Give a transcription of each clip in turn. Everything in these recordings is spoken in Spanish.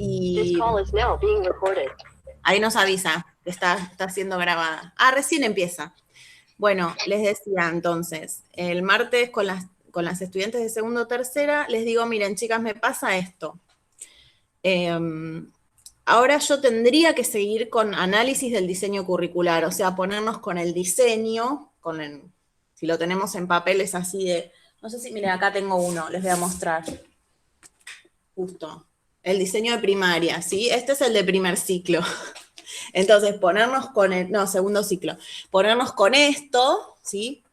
y ahí nos avisa que está siendo grabada. Recién empieza. Bueno, les decía entonces, el martes con las estudiantes de segundo o tercera, les digo, miren chicas, me pasa esto. Ahora yo tendría que seguir con análisis del diseño curricular, o sea, ponernos con el diseño, si lo tenemos en papeles así de, no sé si, miren, acá tengo uno, les voy a mostrar. Justo. El diseño de primaria, ¿sí? Este es el de primer ciclo. Entonces, ponernos con segundo ciclo. Ponernos con esto, ¿sí?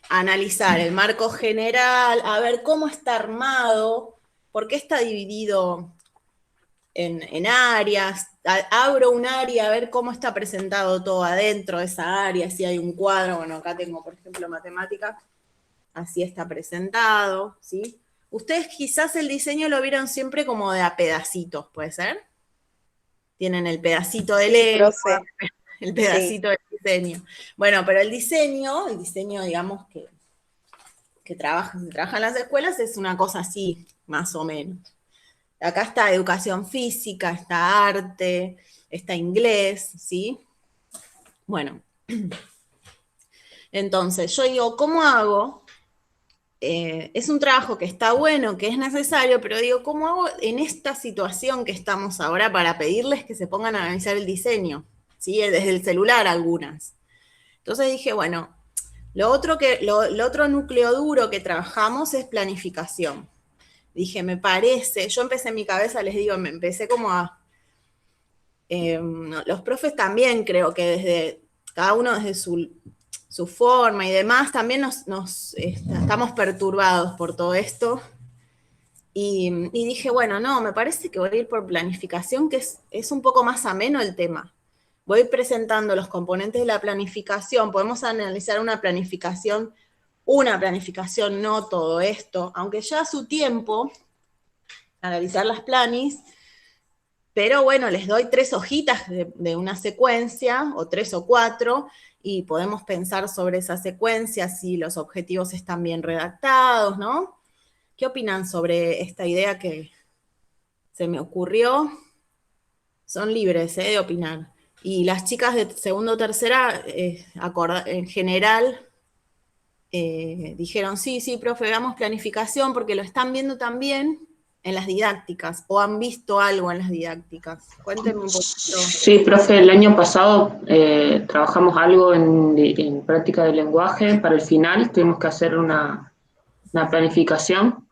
Analizar el marco general, a ver cómo está armado, por qué está dividido en áreas, abro un área, a ver cómo está presentado todo adentro de esa área, si hay un cuadro, bueno, acá tengo, por ejemplo, matemática, así está presentado, ¿sí? Ustedes quizás el diseño lo vieron siempre como de a pedacitos, ¿puede ser? Tienen el pedacito de lengua, el pedacito del diseño. Bueno, pero el diseño, digamos, que se trabaja en las escuelas, es una cosa así, más o menos. Acá está educación física, está arte, está inglés, ¿sí? Bueno, entonces yo digo, ¿cómo hago? Es un trabajo que está bueno, que es necesario, pero digo, ¿cómo hago en esta situación que estamos ahora para pedirles que se pongan a analizar el diseño? ¿Sí? Desde el celular algunas. Entonces dije, bueno, lo otro núcleo duro que trabajamos es planificación. Dije, me parece, yo empecé en mi cabeza, les digo, me empecé como a... los profes también creo que desde, cada uno desde su forma y demás, también estamos perturbados por todo esto. Y dije, bueno, no, me parece que voy a ir por planificación, que es un poco más ameno el tema. Voy presentando los componentes de la planificación, podemos analizar una planificación, no todo esto, aunque ya a su tiempo, analizar las planis, pero bueno, les doy 3 hojitas de una secuencia, o 3 o 4, y podemos pensar sobre esa secuencia, si los objetivos están bien redactados, ¿no? ¿Qué opinan sobre esta idea que se me ocurrió? Son libres de opinar. Y las chicas de segundo o tercera, en general, dijeron, sí, profe, hagamos planificación, porque lo están viendo también en las didácticas, o han visto algo en las didácticas. Cuéntenme un poquito. Sí, profe, el año pasado trabajamos algo en práctica de lenguaje. Para el final tuvimos que hacer una planificación.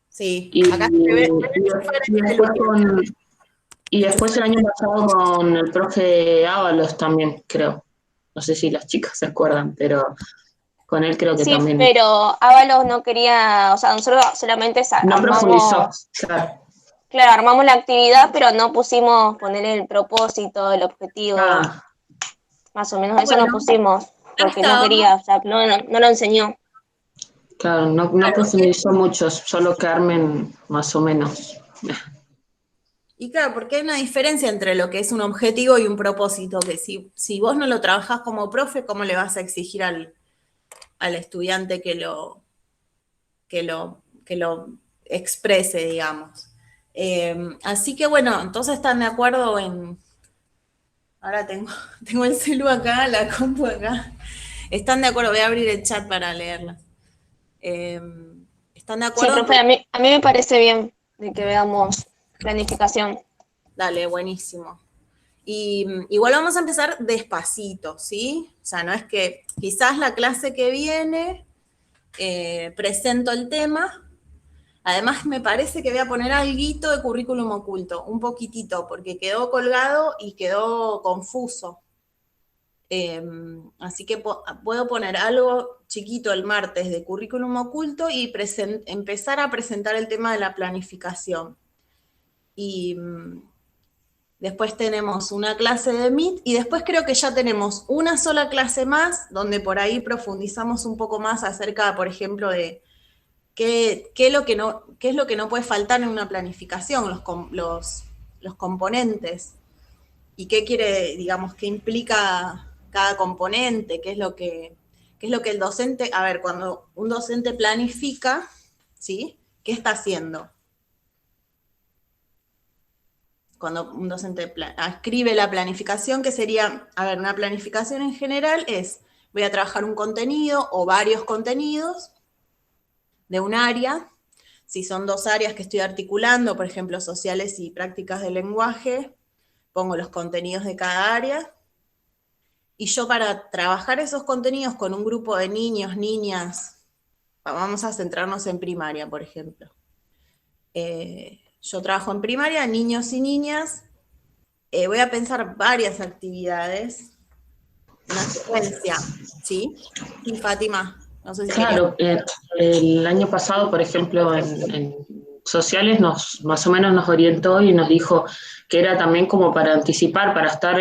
Sí, Y, acá se ve y después el año pasado con el profe Ábalos también, creo. No sé si las chicas se acuerdan, pero con él creo que sí, también. pero Ábalos no quería, o sea, nosotros solamente No profundizó, armamos, claro. claro, armamos la actividad, pero no pusimos poner el propósito, el objetivo, más o menos eso no pusimos, porque no quería, o sea, no lo enseñó. Claro, no profundizó mucho, solo que armen más o menos. Y claro, porque hay una diferencia entre lo que es un objetivo y un propósito, que si vos no lo trabajás como profe, ¿cómo le vas a exigir al estudiante que lo exprese, digamos? Así que bueno, entonces están de acuerdo en... Ahora tengo el celu acá, la compu acá. Están de acuerdo, voy a abrir el chat para leerlas. ¿Están de Sí, acuerdo? profe, a mí me parece bien de que veamos planificación. Dale, buenísimo. Y igual vamos a empezar despacito, ¿sí? O sea, no es que quizás la clase que viene presento el tema. Además, me parece que voy a poner alguito de currículum oculto, un poquitito, porque quedó colgado y quedó confuso. Así que puedo poner algo chiquito el martes de currículum oculto y empezar a presentar el tema de la planificación. Y después tenemos una clase de Meet y después creo que ya tenemos una sola clase más donde por ahí profundizamos un poco más acerca, por ejemplo, de qué es lo que no puede faltar en una planificación, los componentes y qué quiere, digamos, qué implica cada componente, qué es lo que el docente, a ver, cuando un docente planifica, ¿sí? ¿Qué está haciendo? cuando un docente escribe la planificación, que sería, a ver, una planificación en general es, voy a trabajar un contenido o varios contenidos de un área. Si son 2 áreas que estoy articulando, por ejemplo, sociales y prácticas del lenguaje, pongo los contenidos de cada área. Y yo para trabajar esos contenidos con un grupo de niños, niñas, vamos a centrarnos en primaria, por ejemplo. Yo trabajo en primaria, niños y niñas, voy a pensar varias actividades, una secuencia, ¿sí? Y Fátima, no sé si Claro, el año pasado, por ejemplo, en sociales más o menos nos orientó y nos dijo que era también como para anticipar, para estar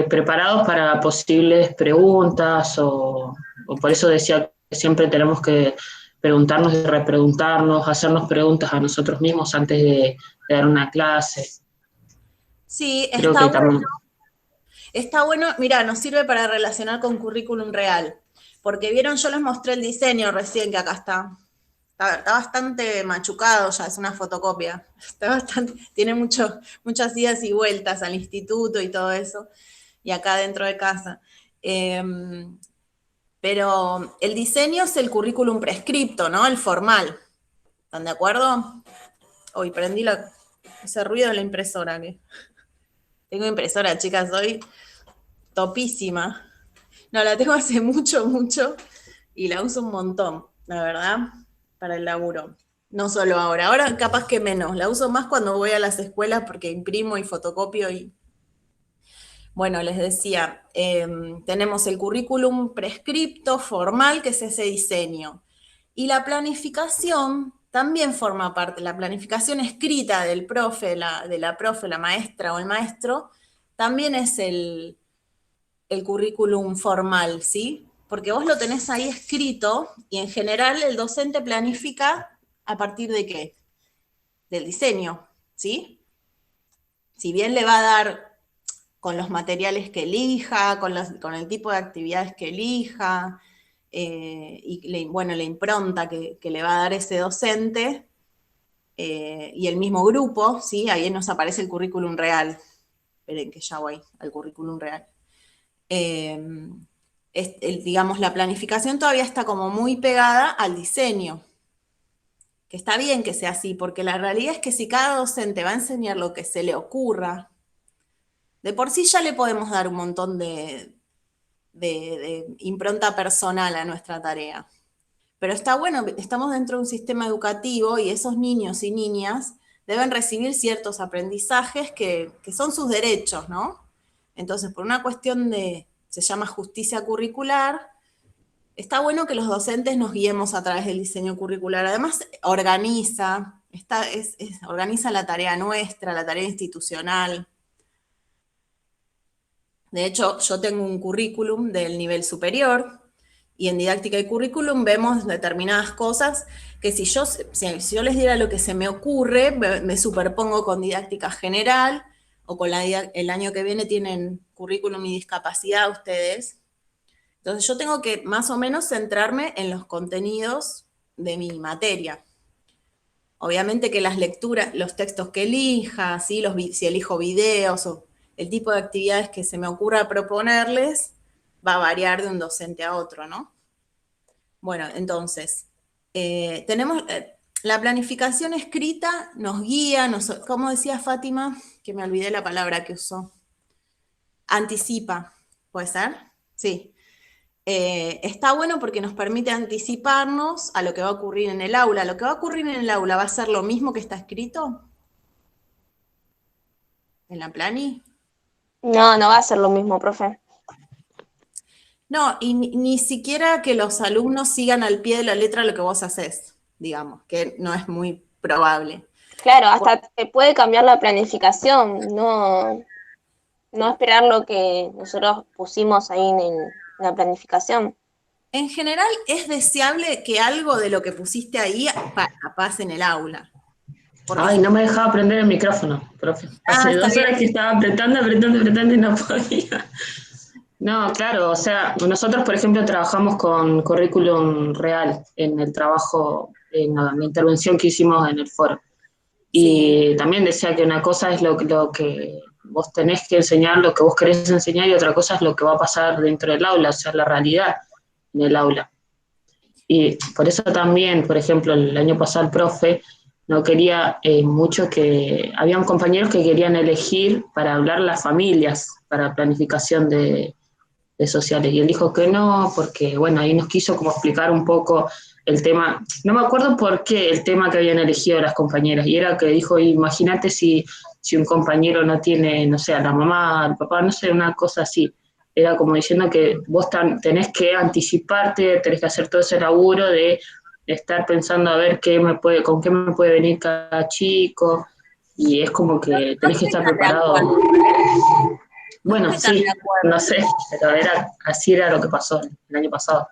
preparados para posibles preguntas, o por eso decía que siempre tenemos que preguntarnos y repreguntarnos, hacernos preguntas a nosotros mismos antes de dar una clase. Sí, Creo que también. Está bueno, mira, nos sirve para relacionar con currículum real, porque vieron, yo les mostré el diseño recién, que acá está bastante machucado ya, es una fotocopia, tiene muchas idas y vueltas al instituto y todo eso, y acá dentro de casa. Pero el diseño es el currículum prescripto, ¿no? El formal. ¿Están de acuerdo? Hoy prendí ese ruido de la impresora. Tengo impresora, chicas, hoy topísima. No, la tengo hace mucho, y la uso un montón, la verdad, para el laburo. No solo ahora capaz que menos, la uso más cuando voy a las escuelas porque imprimo y fotocopio y... Bueno, les decía, tenemos el currículum prescripto, formal, que es ese diseño. Y la planificación también forma parte, la planificación escrita del profe, de la profe, la maestra o el maestro, también es el currículum formal, ¿sí? Porque vos lo tenés ahí escrito y en general el docente planifica a partir de ¿qué? Del diseño, ¿sí? Si bien le va a dar con los materiales que elija, con el tipo de actividades que elija, y la impronta que le va a dar ese docente, y el mismo grupo, ¿sí? Ahí nos aparece el currículum real. Esperen que ya voy al currículum real. Digamos, la planificación todavía está como muy pegada al diseño, que está bien que sea así, porque la realidad es que si cada docente va a enseñar lo que se le ocurra, de por sí ya le podemos dar un montón de impronta personal a nuestra tarea. Pero está bueno, estamos dentro de un sistema educativo y esos niños y niñas deben recibir ciertos aprendizajes que son sus derechos, ¿no? Entonces, por una cuestión se llama justicia curricular, está bueno que los docentes nos guiemos a través del diseño curricular. Además, organiza la tarea nuestra, la tarea institucional. De hecho, yo tengo un currículum del nivel superior y en didáctica y currículum vemos determinadas cosas que si yo les diera lo que se me ocurre, me superpongo con didáctica general o con el año que viene tienen currículum y discapacidad ustedes. Entonces yo tengo que más o menos centrarme en los contenidos de mi materia. Obviamente que las lecturas, los textos que elija, ¿sí? Si elijo videos o el tipo de actividades que se me ocurra proponerles, va a variar de un docente a otro, ¿no? Bueno, entonces, tenemos la planificación escrita, nos guía, ¿cómo decía Fátima? Que me olvidé la palabra que usó. Anticipa, ¿puede ser? Sí. Está bueno porque nos permite anticiparnos a lo que va a ocurrir en el aula. ¿Lo que va a ocurrir en el aula va a ser lo mismo que está escrito en la plani? No, no va a ser lo mismo, profe. No, y ni siquiera que los alumnos sigan al pie de la letra lo que vos haces, digamos, que no es muy probable. Claro, hasta te puede cambiar la planificación, no esperar lo que nosotros pusimos ahí en la planificación. En general, es deseable que algo de lo que pusiste ahí pase en el aula. Ay, no me dejaba prender el micrófono, profe. Hace 2 horas que estaba apretando y no podía. No, claro, o sea, nosotros, por ejemplo, trabajamos con currículum real en el trabajo, en la intervención que hicimos en el foro. Y también decía que una cosa es lo que vos tenés que enseñar, lo que vos querés enseñar, y otra cosa es lo que va a pasar dentro del aula, o sea, la realidad en el aula. Y por eso también, por ejemplo, el año pasado el profe no quería mucho que... Habían compañeros que querían elegir para hablar las familias, para planificación de sociales. Y él dijo que no, porque, bueno, ahí nos quiso como explicar un poco el tema. No me acuerdo por qué el tema que habían elegido las compañeras. Y era que dijo, imagínate si un compañero no tiene, no sé, a la mamá, al papá, no sé, una cosa así. Era como diciendo que vos tenés que anticiparte, tenés que hacer todo ese laburo de estar pensando a ver con qué me puede venir cada chico, y es como No, que no tenés que estoy estar tan de preparado. acuerdo, no Bueno, estoy tan de sí, acuerdo. no sé, pero así era lo que pasó el año pasado.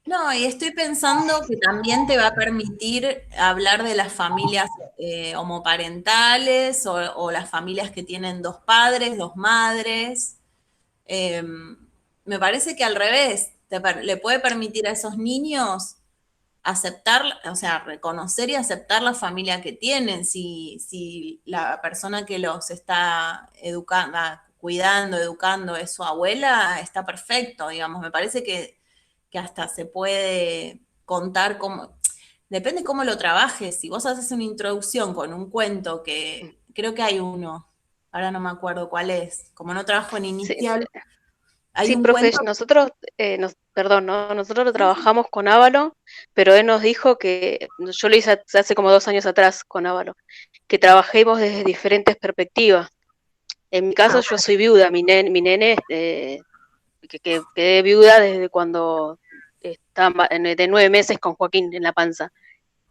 No, y estoy pensando que también te va a permitir hablar de las familias homoparentales o las familias que tienen dos padres, dos madres. Eh, Me parece que al revés, le puede permitir a esos niños aceptar, o sea, reconocer y aceptar la familia que tienen. Si la persona que los está educando, cuidando, educando es su abuela, está perfecto, digamos. Me parece que hasta se puede contar cómo, depende cómo lo trabajes. Si vos haces una introducción con un cuento que creo que hay uno, ahora no me acuerdo cuál es, como no trabajo en Sí, inicial, hay sí, un profe, cuento. nosotros, perdón, ¿no? Nosotros lo Sí, sí. trabajamos con Ávalo, pero él nos dijo que, yo lo hice hace como 2 años atrás con Ávalo, que trabajemos desde diferentes perspectivas. En mi Ah, caso, yo soy viuda, mi nene, que quedé viuda desde cuando estaba de 9 meses con Joaquín en la panza,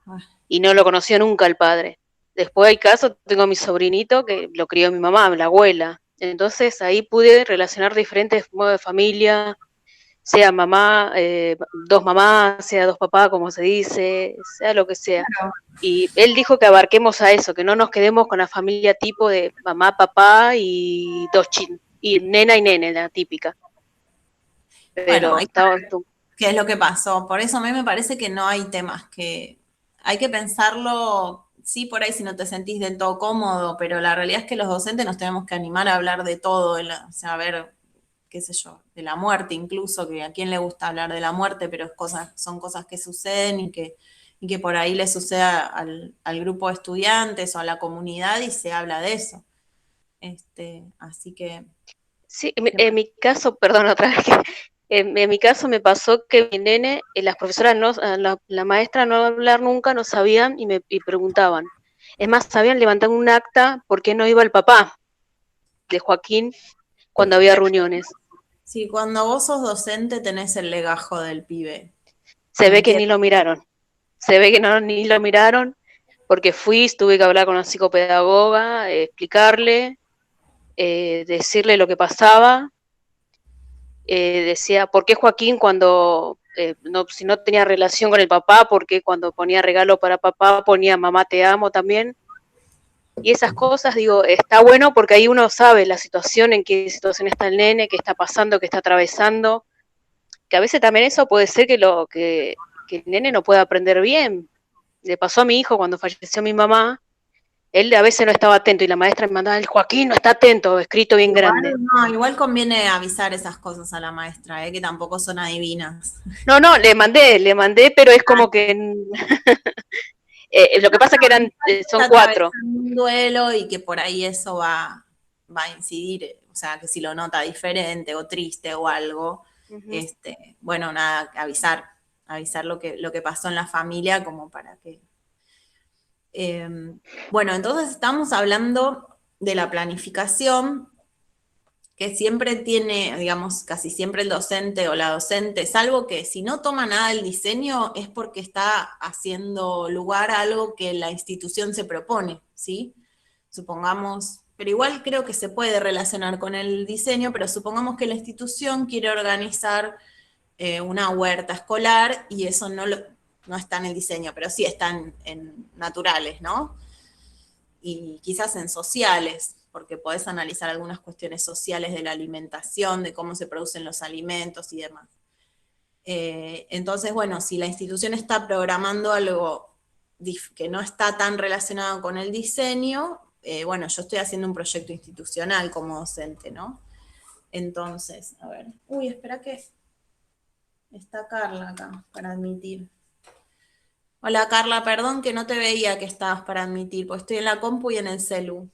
bueno. y no lo conoció nunca el padre. Después hay casos, tengo a mi sobrinito que lo crió mi mamá, la abuela. Entonces ahí pude relacionar diferentes modos de familia, sea mamá, dos mamás, sea dos papás, como se dice, sea lo que sea. Claro. Y él dijo que abarquemos a eso, que no nos quedemos con la familia tipo de mamá, papá y y nena y nene, la típica. Bueno, Pero estaba, qué es lo que pasó. Por eso a mí me parece que no hay temas que hay que pensarlo, sí, por ahí si no te sentís del todo cómodo, pero la realidad es que los docentes nos tenemos que animar a hablar de todo, o sea, a ver, qué sé yo, de la muerte incluso, que a quién le gusta hablar de la muerte, pero son cosas que suceden y que por ahí le sucede al grupo de estudiantes o a la comunidad y se habla de eso. Así que... sí, en mi caso, perdón, otra vez que en mi caso me pasó que mi nene, las profesoras, no, la maestra no hablar nunca, no sabían y preguntaban. Es más, sabían levantar un acta porque no iba el papá de Joaquín cuando había reuniones. Sí, cuando vos sos docente tenés el legajo del pibe. Se ve que Entiendo. ni lo miraron. Se ve que no, ni lo miraron porque tuve que hablar con la psicopedagoga, explicarle, decirle lo que pasaba. Decía, ¿por qué Joaquín cuando, si no tenía relación con el papá, por qué cuando ponía regalo para papá ponía mamá te amo también? Y esas cosas, digo, está bueno porque ahí uno sabe la situación, en qué situación está el nene, qué está pasando, qué está atravesando, que a veces también eso puede ser que el nene no pueda aprender bien. Le pasó a mi hijo cuando falleció mi mamá, él a veces no estaba atento y la maestra me mandaba, el Joaquín no está atento, escrito bien grande. Igual conviene avisar esas cosas a la maestra, que tampoco son adivinas. No, no, le mandé, pero es como que lo que pasa que son Está 4. atravesando un duelo y que por ahí eso va a incidir, o sea, que si lo nota diferente o triste o algo, Uh-huh. bueno, nada, avisar lo que pasó en la familia como para que... bueno, entonces estamos hablando de la planificación que siempre tiene, digamos, casi siempre el docente o la docente, salvo que si no toma nada del diseño es porque está haciendo lugar a algo que la institución se propone, ¿sí? Supongamos, pero igual creo que se puede relacionar con el diseño, pero supongamos que la institución quiere organizar una huerta escolar y eso no está en el diseño, pero sí está en naturales, ¿no? Y quizás en sociales, porque podés analizar algunas cuestiones sociales de la alimentación, de cómo se producen los alimentos y demás. Entonces, bueno, si la institución está programando algo que no está tan relacionado con el diseño, bueno, yo estoy haciendo un proyecto institucional como docente, ¿no? Entonces, a ver, uy, espera que está Carla acá para admitir. Hola Carla, perdón que no te veía que estabas para admitir, porque estoy en la compu y en el celu.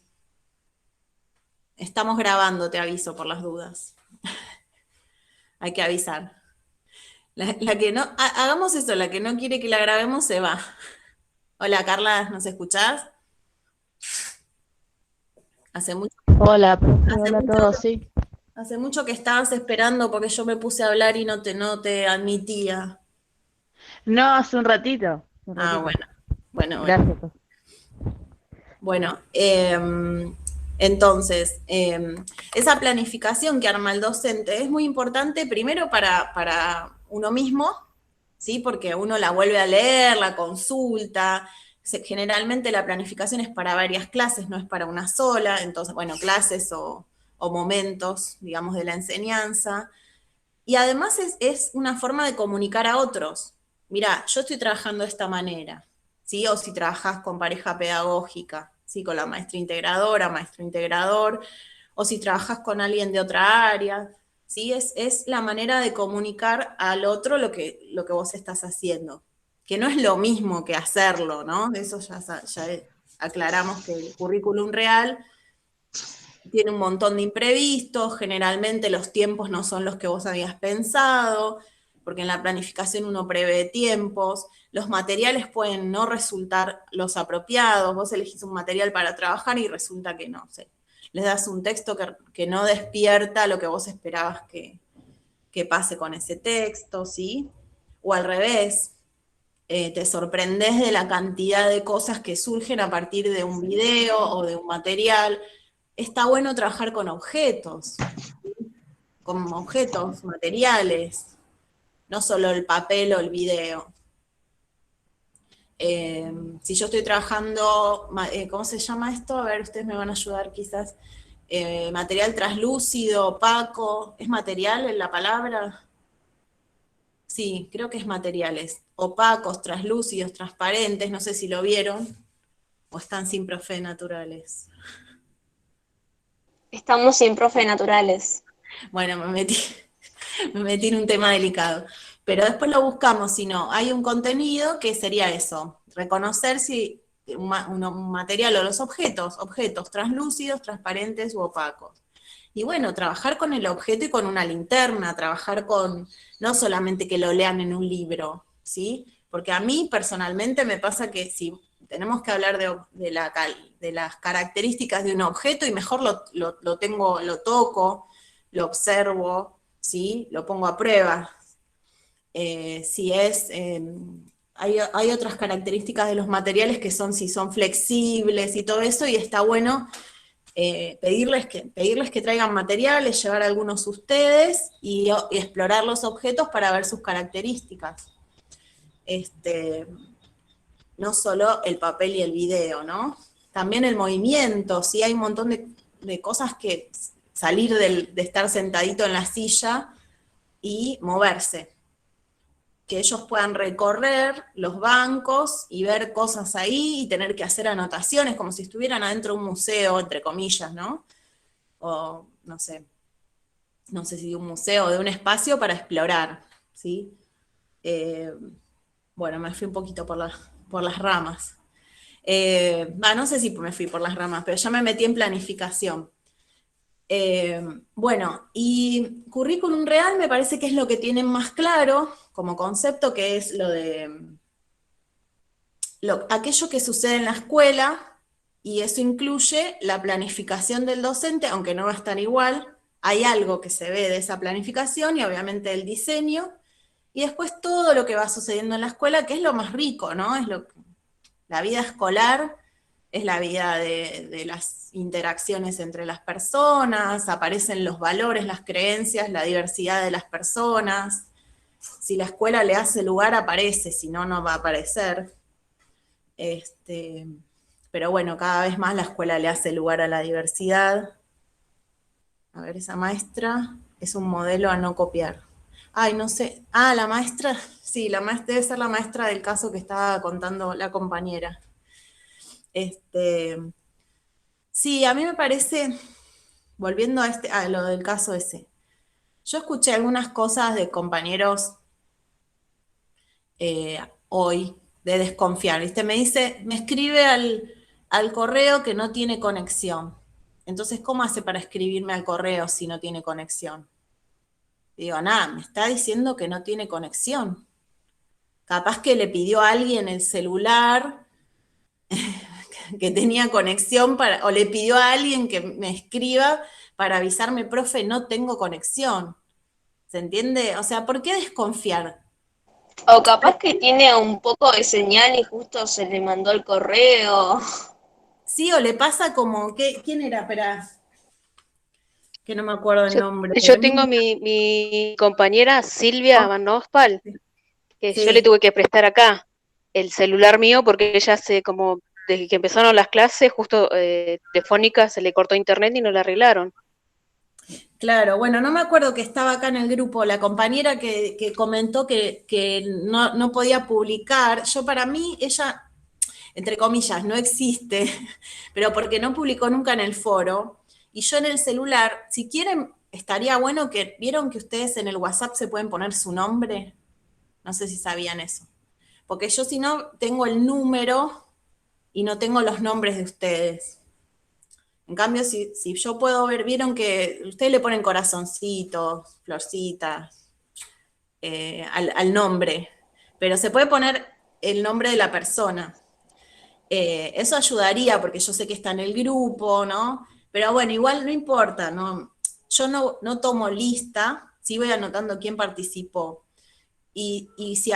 Estamos grabando, te aviso por las dudas. Hay que avisar. La que no, hagamos eso, la que no quiere que la grabemos se va. Hola Carla, ¿nos escuchás? Hace mucho, Hola, profe, hace hola a mucho, todos, sí. hace mucho que estabas esperando porque yo me puse a hablar y no te admitía. No, hace un ratito, un Ah, ratito. bueno. Gracias, profe. Bueno, entonces, esa planificación que arma el docente es muy importante primero para uno mismo, ¿sí? Porque uno la vuelve a leer, la consulta. Generalmente la planificación es para varias clases, no es para una sola. Entonces, bueno, clases o momentos, digamos, de la enseñanza. Y además es una forma de comunicar a otros. Mira, yo estoy trabajando de esta manera, ¿sí? O si trabajas con pareja pedagógica, ¿sí? Con la maestra integradora, maestro integrador, o si trabajas con alguien de otra área, ¿sí? Es la manera de comunicar al otro lo que vos estás haciendo, que no es lo mismo que hacerlo, ¿no? Eso ya aclaramos que el currículum real tiene un montón de imprevistos, generalmente los tiempos no son los que vos habías pensado, porque en la planificación uno prevé tiempos, los materiales pueden no resultar los apropiados, vos elegís un material para trabajar y resulta que no, sé, les das un texto que no despierta lo que vos esperabas que pase con ese texto, ¿sí? O al revés, te sorprendés de la cantidad de cosas que surgen a partir de un video o de un material. Está bueno trabajar con objetos materiales, no solo el papel o el video. Si yo estoy trabajando, ¿cómo se llama esto? A ver, ustedes me van a ayudar quizás. Material translúcido, opaco, ¿es material en la palabra? Sí, creo que es materiales. Opacos, translúcidos, transparentes, no sé si lo vieron, o están sin profe naturales. Estamos sin profe naturales. Bueno, me metí en un tema delicado. Pero después lo buscamos, si no, hay un contenido que sería eso, reconocer si un material o los objetos translúcidos, transparentes u opacos. Y bueno, trabajar con el objeto y con una linterna, trabajar con, no solamente que lo lean en un libro, ¿sí? Porque a mí personalmente me pasa que si tenemos que hablar de las características de un objeto y mejor lo toco, lo observo, ¿sí? Lo pongo a prueba. Si es, hay otras características de los materiales que son si son flexibles y todo eso, y está bueno pedirles que traigan materiales, llevar algunos ustedes y explorar los objetos para ver sus características. No solo el papel y el video, ¿no? También el movimiento, sí, hay un montón de cosas que salir de estar sentadito en la silla y moverse. Que ellos puedan recorrer los bancos y ver cosas ahí y tener que hacer anotaciones como si estuvieran adentro de un museo, entre comillas, ¿no? O no sé si de un museo o de un espacio para explorar, ¿sí? Bueno, me fui un poquito por las ramas. No sé si me fui por las ramas, pero ya me metí en planificación. Bueno, y currículum real me parece que es lo que tienen más claro como concepto, que es lo de aquello que sucede en la escuela, y eso incluye la planificación del docente, aunque no va a estar igual, hay algo que se ve de esa planificación y obviamente el diseño, y después todo lo que va sucediendo en la escuela, que es lo más rico, ¿no? La vida escolar es la vida de las interacciones entre las personas, aparecen los valores, las creencias, la diversidad de las personas. Si la escuela le hace lugar, aparece, si no, no va a aparecer. Pero bueno, cada vez más la escuela le hace lugar a la diversidad. A ver, esa maestra es un modelo a no copiar. Ay, no sé. La maestra, sí, la maestra debe ser la maestra del caso que estaba contando la compañera. Sí, a mí me parece, volviendo a lo del caso ese, yo escuché algunas cosas de compañeros hoy de desconfiar, ¿viste? Me escribe al correo que no tiene conexión. Entonces, ¿cómo hace para escribirme al correo si no tiene conexión? Digo, nada, me está diciendo que no tiene conexión. Capaz que le pidió a alguien el celular que tenía conexión o le pidió a alguien que me escriba para avisarme, profe, no tengo conexión. ¿Se entiende? O sea, ¿por qué desconfiar? O capaz que tiene un poco de señal y justo se le mandó el correo. Sí, o le pasa como, ¿quién era? Espera, que no me acuerdo el nombre. Yo tengo mi compañera Silvia Van Ospal, que yo le Sí, tuve que prestar acá el celular mío porque ella desde que empezaron las clases, justo telefónica, se le cortó internet y no la arreglaron. claro. Bueno, no me acuerdo que estaba acá en el grupo la compañera que comentó que no podía publicar. Yo para mí, ella, entre comillas, no existe, pero porque no publicó nunca en el foro. Y yo en el celular, si quieren, estaría bueno vieron que ustedes en el WhatsApp se pueden poner su nombre. No sé si sabían eso. Porque yo si no, tengo el número y no tengo los nombres de ustedes. En cambio, si yo puedo ver, vieron que ustedes le ponen corazoncitos, florcitas, al nombre, pero se puede poner el nombre de la persona. Eso ayudaría porque yo sé que está en el grupo, ¿no? Pero bueno, igual no importa, ¿no? Yo no tomo lista, sí voy anotando quién participó. Y si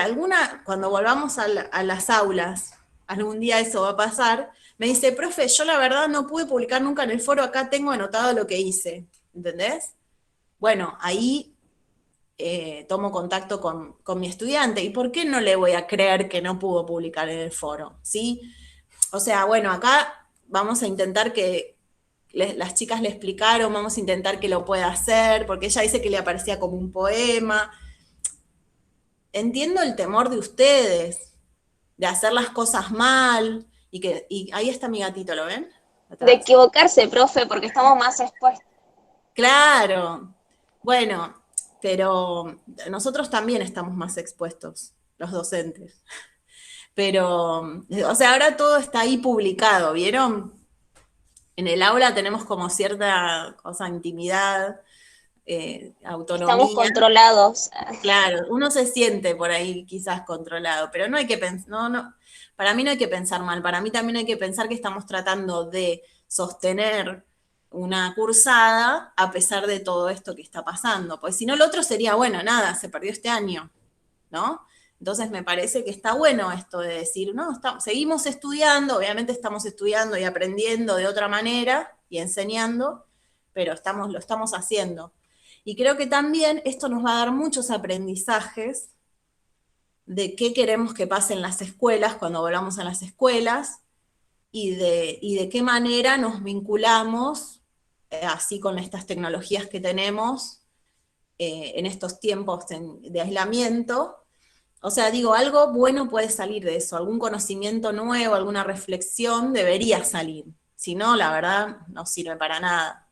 cuando volvamos a las aulas, algún día eso va a pasar, me dice, profe, yo la verdad no pude publicar nunca en el foro, acá tengo anotado lo que hice, ¿entendés? Bueno, ahí tomo contacto con mi estudiante. ¿Y por qué no le voy a creer que no pudo publicar en el foro? ¿Sí? O sea, bueno, acá vamos a intentar que las chicas le explicaron, vamos a intentar que lo pueda hacer, porque ella dice que le aparecía como un poema. Entiendo el temor de ustedes, de hacer las cosas mal, y ahí está mi gatito, ¿lo ven? De Atrás. equivocarse, profe, porque estamos más expuestos. Claro. Bueno, pero nosotros también estamos más expuestos, los docentes. Pero, o sea, ahora todo está ahí publicado, ¿vieron? En el aula tenemos como cierta cosa, intimidad, Estamos autonomía. controlados. Claro, uno se siente por ahí quizás controlado, pero no hay que pensar, no, para mí no hay que pensar mal, para mí también hay que pensar que estamos tratando de sostener una cursada a pesar de todo esto que está pasando, pues si no, lo otro sería, bueno, nada, se perdió este año, ¿no? Entonces me parece que está bueno esto de decir, no, seguimos estudiando, obviamente estamos estudiando y aprendiendo de otra manera y enseñando, pero lo estamos haciendo. Y creo que también esto nos va a dar muchos aprendizajes de qué queremos que pase en las escuelas cuando volvamos a las escuelas y de qué manera nos vinculamos, así con estas tecnologías que tenemos en estos tiempos de aislamiento. O sea, digo, algo bueno puede salir de eso, algún conocimiento nuevo, alguna reflexión debería salir. Si no, la verdad, no sirve para nada.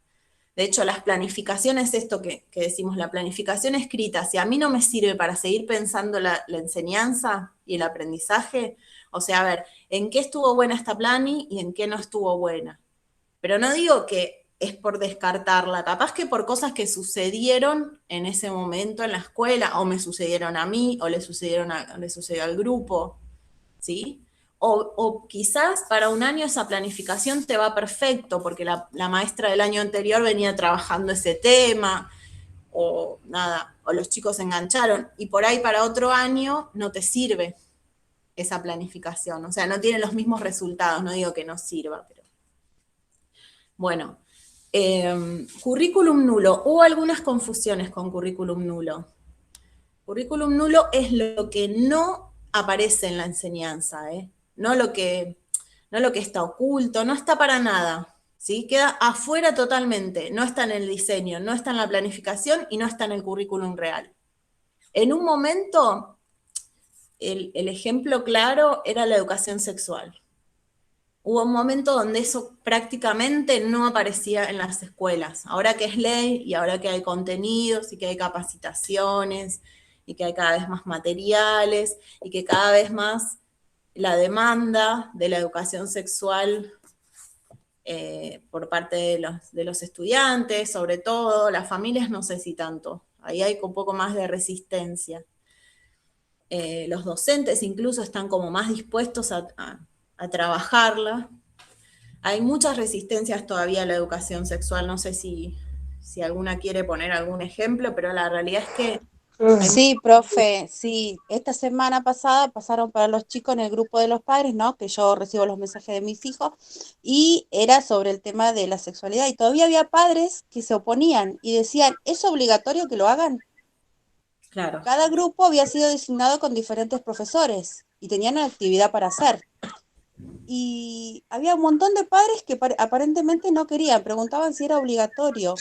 De hecho, las planificaciones, esto que decimos, la planificación escrita, si a mí no me sirve para seguir pensando la enseñanza y el aprendizaje, o sea, a ver, ¿en qué estuvo buena esta plani y en qué no estuvo buena? Pero no digo que es por descartarla, capaz que por cosas que sucedieron en ese momento en la escuela, o me sucedieron a mí, o le sucedió al grupo, ¿sí? O quizás para un año esa planificación te va perfecto, porque la maestra del año anterior venía trabajando ese tema, o nada, o los chicos se engancharon, y por ahí para otro año no te sirve esa planificación, o sea, no tiene los mismos resultados, no digo que no sirva, pero bueno. Currículum nulo. Hubo algunas confusiones con currículum nulo. Currículum nulo es lo que no aparece en la enseñanza, ¿eh? No lo que está oculto, no está para nada, ¿sí? Queda afuera totalmente, no está en el diseño, no está en la planificación y no está en el currículum real. En un momento, el ejemplo claro era la educación sexual. Hubo un momento donde eso prácticamente no aparecía en las escuelas. Ahora que es ley y ahora que hay contenidos y que hay capacitaciones y que hay cada vez más materiales y que cada vez más la demanda de la educación sexual por parte de los estudiantes, sobre todo, las familias no sé si tanto, ahí hay un poco más de resistencia. Los docentes incluso están como más dispuestos a trabajarla. Hay muchas resistencias todavía a la educación sexual, no sé si alguna quiere poner algún ejemplo, pero la realidad es que... Sí, profe, sí. Esta semana pasada pasaron para los chicos en el grupo de los padres, ¿no? Que yo recibo los mensajes de mis hijos, y era sobre el tema de la sexualidad. Y todavía había padres que se oponían y decían, ¿es obligatorio que lo hagan? Claro. Cada grupo había sido designado con diferentes profesores y tenían una actividad para hacer. Y había un montón de padres que aparentemente no querían, preguntaban si era obligatorio,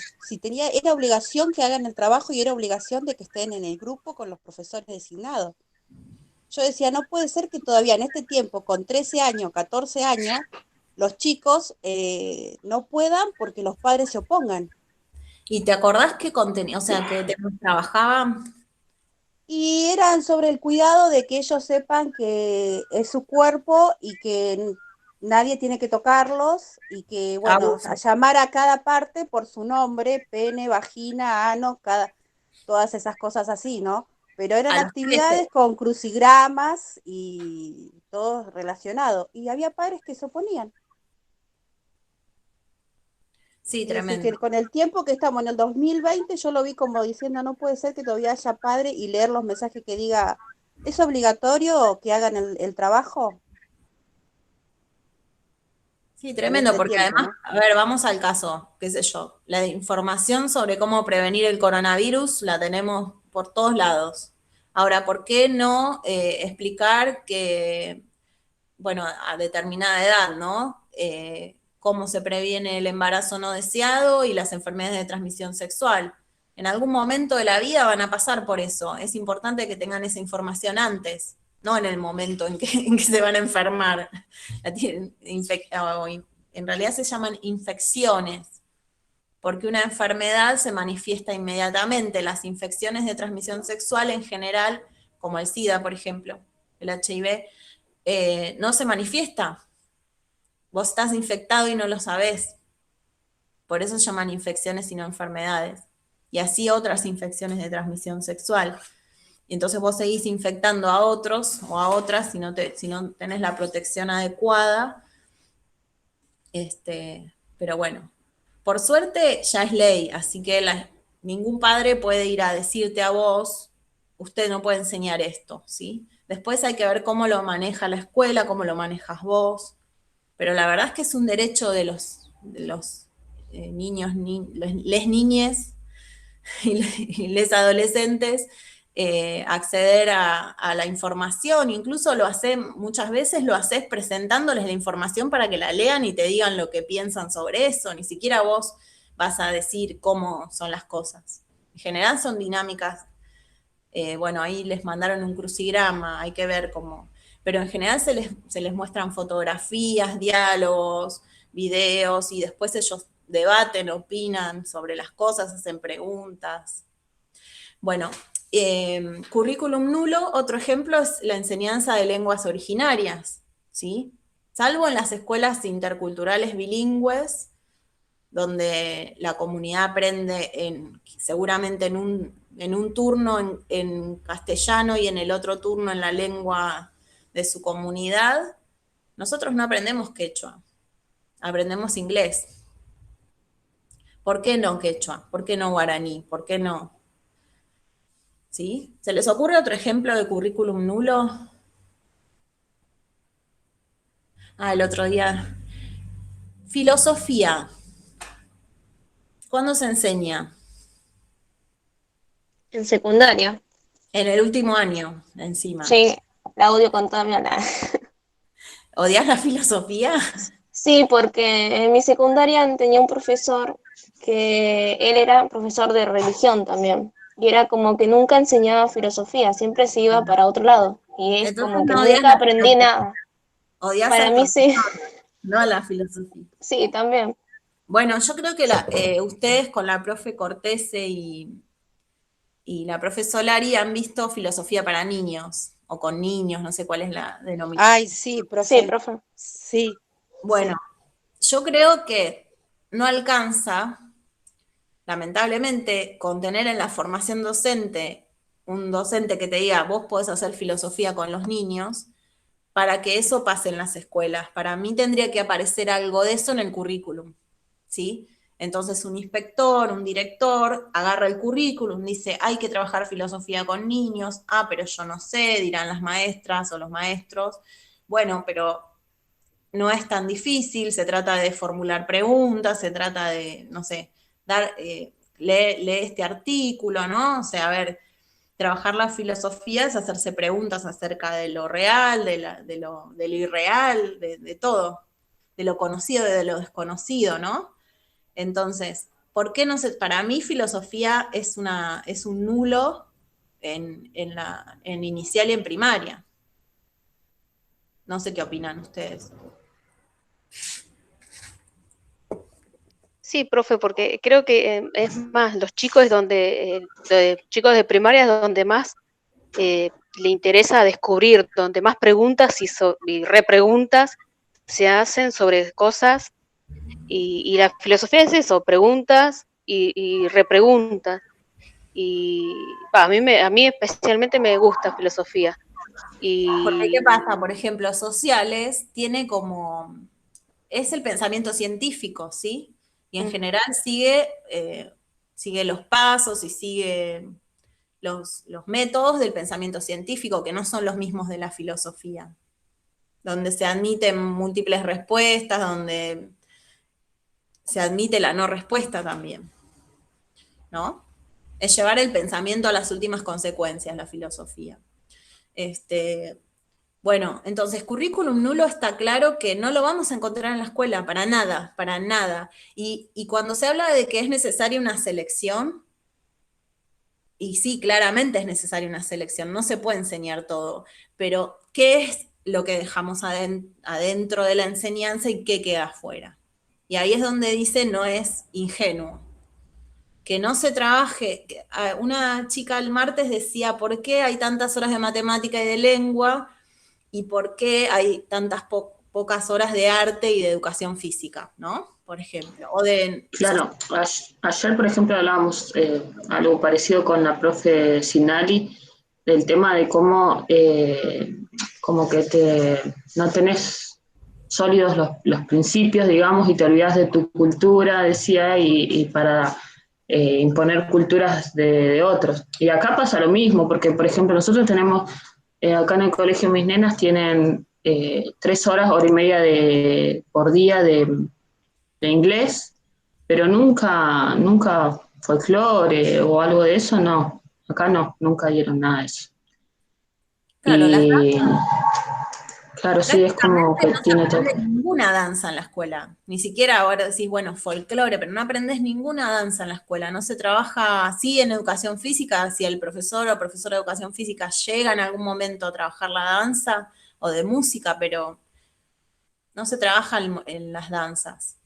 era obligación que hagan el trabajo y era obligación de que estén en el grupo con los profesores designados. Yo decía, no puede ser que todavía en este tiempo, con 13 años, 14 años, los chicos no puedan porque los padres se opongan. ¿Y te acordás qué contenido, o sea, que trabajaban? Y eran sobre el cuidado de que ellos sepan que es su cuerpo y que nadie tiene que tocarlos y que, bueno, a llamar a cada parte por su nombre, pene, vagina, ano, todas esas cosas así, ¿no? Pero eran actividades con crucigramas y todo relacionado. Y había padres que se oponían. Sí, y tremendo. que con el tiempo que estamos en el 2020, yo lo vi como diciendo, no puede ser que todavía haya padre y leer los mensajes que diga, ¿es obligatorio que hagan el trabajo? Sí, tremendo, este porque tiempo, además, ¿no? a ver, vamos al caso, qué sé yo, la información sobre cómo prevenir el coronavirus la tenemos por todos lados. Ahora, ¿por qué no explicar que, bueno, a determinada edad, ¿no? Cómo se previene el embarazo no deseado y las enfermedades de transmisión sexual. En algún momento de la vida van a pasar por eso. Es importante que tengan esa información antes, no en el momento en que se van a enfermar. En realidad se llaman infecciones, porque una enfermedad se manifiesta inmediatamente. Las infecciones de transmisión sexual en general, como el SIDA, por ejemplo, el HIV, no se manifiesta. Vos estás infectado y no lo sabés. Por eso se llaman infecciones y no enfermedades. Y así otras infecciones de transmisión sexual. Y entonces vos seguís infectando a otros o a otras si no tenés la protección adecuada. Pero bueno, por suerte ya es ley, así que ningún padre puede ir a decirte a vos, usted no puede enseñar esto, ¿sí? Después hay que ver cómo lo maneja la escuela, cómo lo manejas vos, pero la verdad es que es un derecho de los niños, les niñes y les adolescentes acceder a la información, incluso muchas veces lo haces presentándoles la información para que la lean y te digan lo que piensan sobre eso, ni siquiera vos vas a decir cómo son las cosas. En general son dinámicas, bueno, ahí les mandaron un crucigrama, hay que ver cómo, pero en general se les muestran fotografías, diálogos, videos, y después ellos debaten, opinan sobre las cosas, hacen preguntas. Bueno, currículum nulo, otro ejemplo es la enseñanza de lenguas originarias, ¿sí? Salvo en las escuelas interculturales bilingües, donde la comunidad aprende seguramente en un turno en castellano y en el otro turno en la lengua de su comunidad. Nosotros no aprendemos quechua, aprendemos inglés. ¿Por qué no quechua? ¿Por qué no guaraní? ¿Por qué no? ¿Sí? ¿Se les ocurre otro ejemplo de currículum nulo? El otro día. Filosofía. ¿Cuándo se enseña? En secundaria. En el último año, encima. Sí, la odio con toda mi alma. ¿Odias la filosofía? Sí, porque en mi secundaria tenía un profesor que él era profesor de religión también. y era como que nunca enseñaba filosofía, siempre se iba para otro lado. Y es Entonces como que no odias nunca la aprendí filosofía, nada. odias Para al mí sí, profesor, no a la filosofía. sí, también. Bueno, yo creo que ustedes con la profe Cortese y la profe Solari han visto filosofía para niños, o con niños, no sé cuál es la denominación. Ay, sí, Sí, profe. profe. Sí, Bueno, sí. yo creo que no alcanza, lamentablemente, con tener en la formación docente un docente que te diga, vos podés hacer filosofía con los niños, para que eso pase en las escuelas. Para mí tendría que aparecer algo de eso en el currículum, ¿sí? Entonces un inspector, un director, agarra el currículum, dice, hay que trabajar filosofía con niños, pero yo no sé, dirán las maestras o los maestros. Bueno, pero no es tan difícil, se trata de formular preguntas, se trata de, no sé, lee este artículo, ¿no? O sea, a ver, trabajar la filosofía es hacerse preguntas acerca de lo real, de lo irreal, de todo, de lo conocido, de lo desconocido, ¿no? Entonces, ¿por qué no se, para mí filosofía es un nulo en inicial y en primaria? No sé qué opinan ustedes. Sí, profe, porque creo que es más, los chicos es chicos de primaria es donde más le interesa descubrir, donde más preguntas y repreguntas se hacen sobre cosas, y la filosofía es eso, preguntas y repreguntas. Y a mí especialmente me gusta filosofía. Porque, ¿qué Y pasa? Por ejemplo, sociales tiene como, es el pensamiento científico, ¿sí? Y en Mm. general sigue los pasos y sigue los métodos del pensamiento científico, que no son los mismos de la filosofía, donde se admiten múltiples respuestas, donde se admite la no respuesta también, ¿no? Es llevar el pensamiento a las últimas consecuencias, la filosofía. Este, bueno, entonces currículum nulo está claro que no lo vamos a encontrar en la escuela, para nada, para nada. Y cuando se habla de que es necesaria una selección, y sí, claramente es necesaria una selección, no se puede enseñar todo, pero ¿qué es lo que dejamos adentro de la enseñanza y qué queda afuera? Y ahí es donde dice no es ingenuo. Que no se trabaje, una chica el martes decía, ¿por qué hay tantas horas de matemática y de lengua? ¿Y por qué hay tantas pocas horas de arte y de educación física, ¿no? Por ejemplo, o de... Claro, ayer, por ejemplo, hablábamos algo parecido con la profe Sinali, del tema de cómo como que no tenés sólidos los principios, digamos, y te olvidas de tu cultura, decía, y para imponer culturas de otros. Y acá pasa lo mismo, porque, por ejemplo, nosotros tenemos, acá en el colegio mis nenas tienen 3 horas, hora y media por día de inglés, pero nunca folclore o algo de eso, no. Acá no, nunca dieron nada de eso. Claro, Y claro, sí, es como prácticamente que no se tiene todo. aprende ninguna danza en la escuela. Ni siquiera ahora decís, bueno, folclore, pero no aprendes ninguna danza en la escuela. No se trabaja así en educación física, si el profesor o profesora de educación física llega en algún momento a trabajar la danza o de música, pero no se trabaja en las danzas.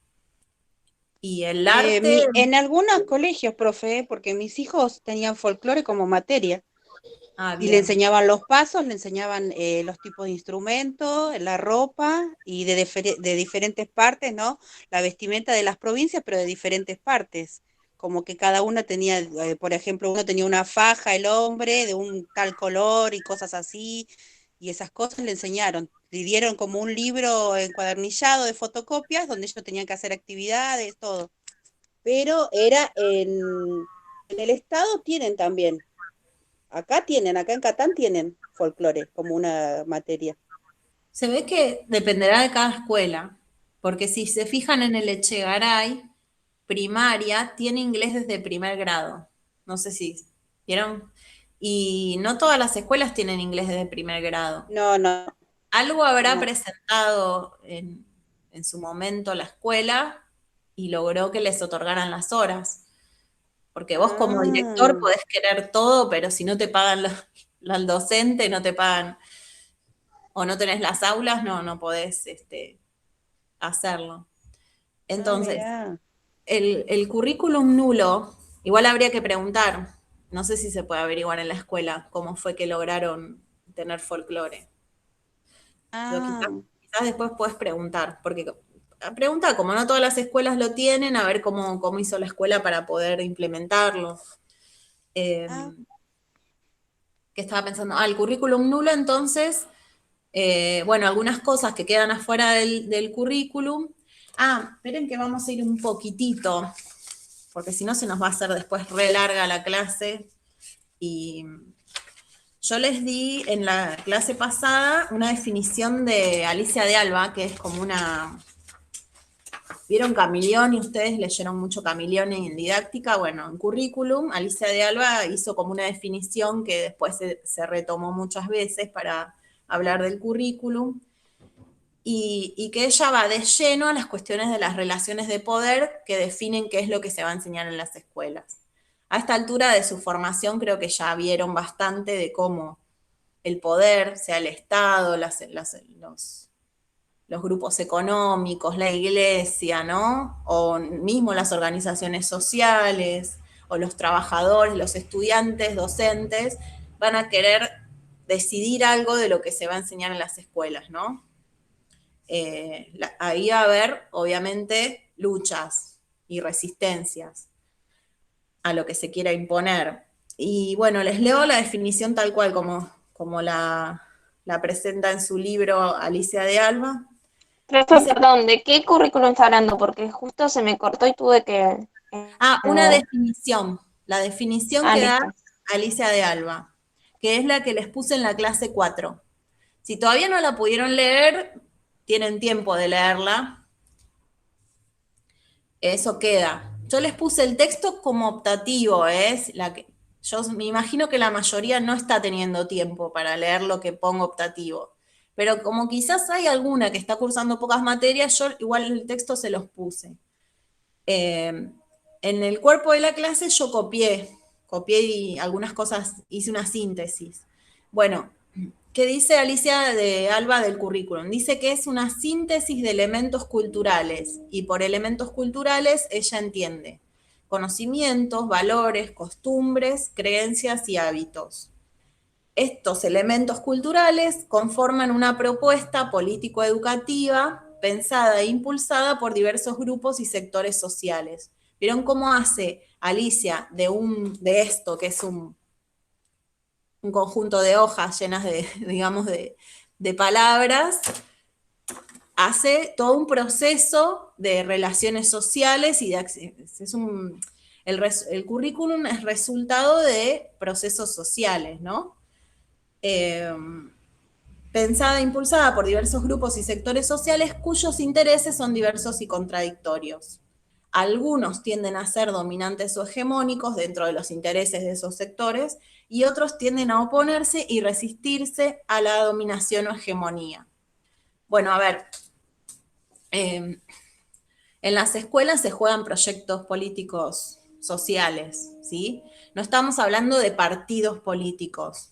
Y el arte, En algunos colegios, profe, porque mis hijos tenían folclore como materia y le bien. enseñaban los pasos, le enseñaban los tipos de instrumentos, la ropa y de diferentes partes, ¿no? La vestimenta de las provincias, pero de diferentes partes. Como que cada una tenía, por ejemplo, uno tenía una faja, el hombre, de un tal color y cosas así, y esas cosas le enseñaron. Le dieron como un libro encuadernillado de fotocopias donde ellos tenían que hacer actividades, todo, pero era en el estado tienen también, acá en Catán tienen folclore como una materia. Se ve que dependerá de cada escuela, porque si se fijan en el Echegaray, primaria tiene inglés desde primer grado. No sé si vieron. Y no todas las escuelas tienen inglés desde primer grado. No, no, Algo habrá no. presentado en su momento la escuela y logró que les otorgaran las horas. Porque vos como director podés querer todo, pero si no te pagan al docente, no te pagan, o no tenés las aulas, no podés hacerlo. Entonces, mirá. el currículum nulo, igual habría que preguntar, no sé si se puede averiguar en la escuela cómo fue que lograron tener folclore. Pero quizás después puedes preguntar, porque pregunta, como no todas las escuelas lo tienen, a ver cómo hizo la escuela para poder implementarlo. ¿Qué estaba pensando? El currículum nulo, entonces, bueno, algunas cosas que quedan afuera del currículum. Esperen que vamos a ir un poquitito, porque si no se nos va a hacer después re larga la clase. Y yo les di en la clase pasada una definición de Alicia de Alba, que es como una... ¿Vieron Camilión y ustedes leyeron mucho Camilión en didáctica? Bueno, en currículum, Alicia de Alba hizo como una definición que después se retomó muchas veces para hablar del currículum, y que ella va de lleno a las cuestiones de las relaciones de poder que definen qué es lo que se va a enseñar en las escuelas. A esta altura de su formación creo que ya vieron bastante de cómo el poder, sea el Estado, los grupos económicos, la iglesia, ¿no? O mismo las organizaciones sociales, o los trabajadores, los estudiantes, docentes, van a querer decidir algo de lo que se va a enseñar en las escuelas, ¿no? Ahí va a haber, obviamente, luchas y resistencias a lo que se quiera imponer. Y bueno, les leo la definición tal cual como la presenta en su libro Alicia de Alba. Perdón, ¿de qué currículum está hablando? Porque justo se me cortó y tuve que... Una definición. La definición que da listo. Alicia de Alba, que es la que les puse en la clase 4. Si todavía no la pudieron leer, tienen tiempo de leerla. Eso queda. Yo les puse el texto como optativo, yo me imagino que la mayoría no está teniendo tiempo para leer lo que pongo optativo. Pero como quizás hay alguna que está cursando pocas materias, yo igual el texto se los puse. En el cuerpo de la clase yo copié y algunas cosas, hice una síntesis. Bueno, ¿qué dice Alicia de Alba del currículum? Dice que es una síntesis de elementos culturales, y por elementos culturales ella entiende conocimientos, valores, costumbres, creencias y hábitos. Estos elementos culturales conforman una propuesta político-educativa pensada e impulsada por diversos grupos y sectores sociales. ¿Vieron cómo hace Alicia de esto, que es un conjunto de hojas llenas de palabras, hace todo un proceso de relaciones sociales y el currículum es resultado de procesos sociales, ¿no? Pensada e impulsada por diversos grupos y sectores sociales cuyos intereses son diversos y contradictorios. Algunos tienden a ser dominantes o hegemónicos dentro de los intereses de esos sectores, y otros tienden a oponerse y resistirse a la dominación o hegemonía. Bueno, a ver, en las escuelas se juegan proyectos políticos sociales, ¿sí? No estamos hablando de partidos políticos.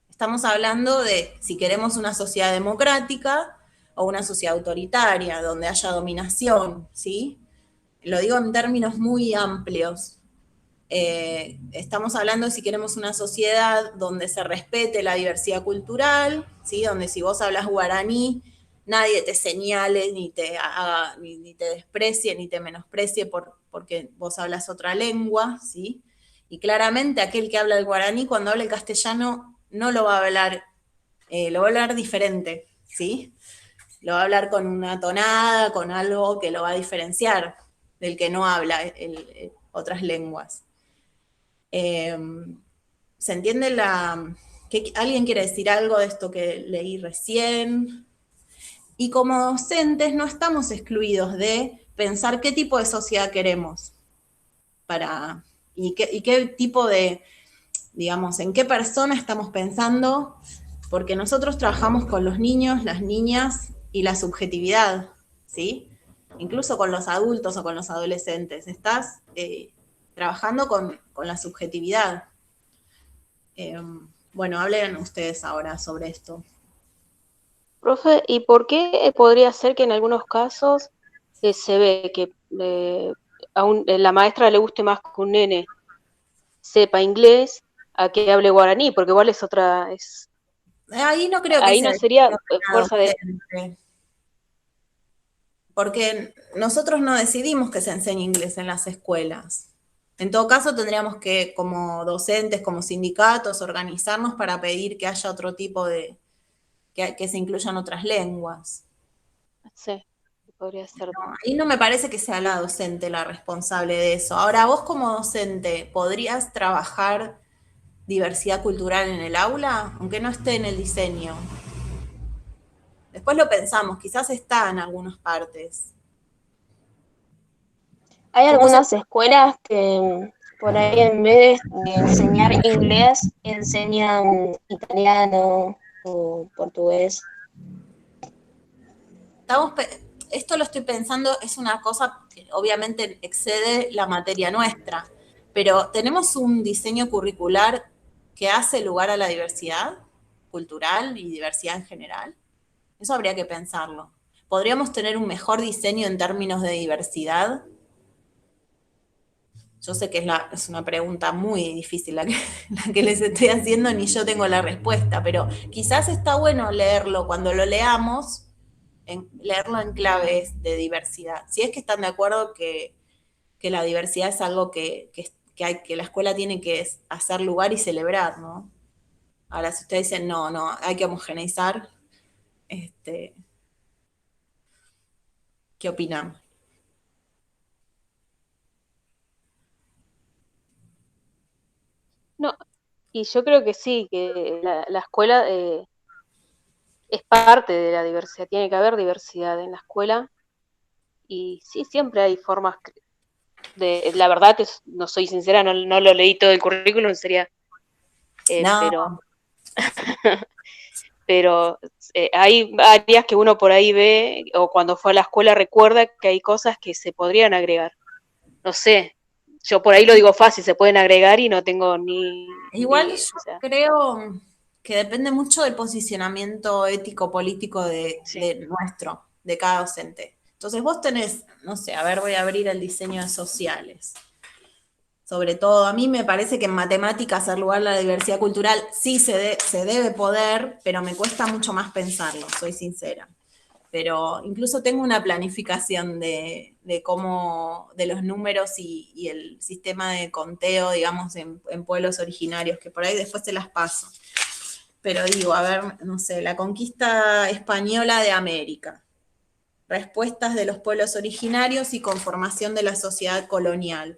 Estamos hablando de si queremos una sociedad democrática o una sociedad autoritaria, donde haya dominación, ¿sí? Lo digo en términos muy amplios. Estamos hablando de si queremos una sociedad donde se respete la diversidad cultural, ¿sí? Donde si vos hablas guaraní, nadie te señale, ni te desprecie, ni te menosprecie porque vos hablas otra lengua, ¿sí? Y claramente aquel que habla el guaraní, cuando habla el castellano, no lo va a hablar, lo va a hablar diferente, ¿sí? Lo va a hablar con una tonada, con algo que lo va a diferenciar del que no habla otras lenguas. ¿Se entiende ¿alguien quiere decir algo de esto que leí recién? Y como docentes no estamos excluidos de pensar qué tipo de sociedad queremos y qué tipo de, digamos, en qué persona estamos pensando, porque nosotros trabajamos con los niños, las niñas y la subjetividad, ¿sí? Incluso con los adultos o con los adolescentes. Estás trabajando con la subjetividad. Bueno, hablen ustedes ahora sobre esto. Profe, ¿y por qué podría ser que en algunos casos se ve que a la maestra le guste más que un nene sepa inglés a que hable guaraní? Porque igual es otra, Ahí no creo que ahí sea no sería decisión de una fuerza de... docente, porque nosotros no decidimos que se enseñe inglés en las escuelas. En todo caso, tendríamos que, como docentes, como sindicatos, organizarnos para pedir que haya otro tipo de, que se incluyan otras lenguas. Sí, podría ser. No, ahí no me parece que sea la docente la responsable de eso. Ahora, vos como docente, ¿podrías trabajar diversidad cultural en el aula, aunque no esté en el diseño? Después lo pensamos, quizás está en algunas partes. Hay ¿Cómo se... algunas escuelas que por ahí en vez de enseñar inglés, enseñan italiano o portugués. Esto lo estoy pensando, es una cosa que obviamente excede la materia nuestra, pero ¿tenemos un diseño curricular que hace lugar a la diversidad cultural y diversidad en general? Eso habría que pensarlo. ¿Podríamos tener un mejor diseño en términos de diversidad? Yo sé que es una pregunta muy difícil la que les estoy haciendo, ni yo tengo la respuesta, pero quizás está bueno leerlo cuando lo leamos, leerlo en claves de diversidad. Si es que están de acuerdo que la diversidad es algo que la escuela tiene que hacer lugar y celebrar, ¿no? Ahora, si ustedes dicen, no, hay que homogeneizar, ¿qué opinan? No, y yo creo que sí, que la escuela es parte de la diversidad, tiene que haber diversidad en la escuela, y sí, siempre hay formas la verdad, no soy sincera, no lo leí todo el currículum, sería, No, pero hay áreas que uno por ahí ve, o cuando fue a la escuela recuerda que hay cosas que se podrían agregar. No sé, yo por ahí lo digo fácil, se pueden agregar y no tengo igual yo o sea, creo que depende mucho del posicionamiento ético-político sí. de nuestro, de cada docente. Entonces vos tenés, no sé, a ver, voy a abrir el diseño de sociales. Sobre todo, a mí me parece que en matemáticas hacer lugar a la diversidad cultural sí se debe poder, pero me cuesta mucho más pensarlo, soy sincera. Pero incluso tengo una planificación de cómo, de los números y el sistema de conteo, digamos, en pueblos originarios, que por ahí después se las paso. Pero digo, a ver, no sé, la conquista española de América, respuestas de los pueblos originarios y conformación de la sociedad colonial.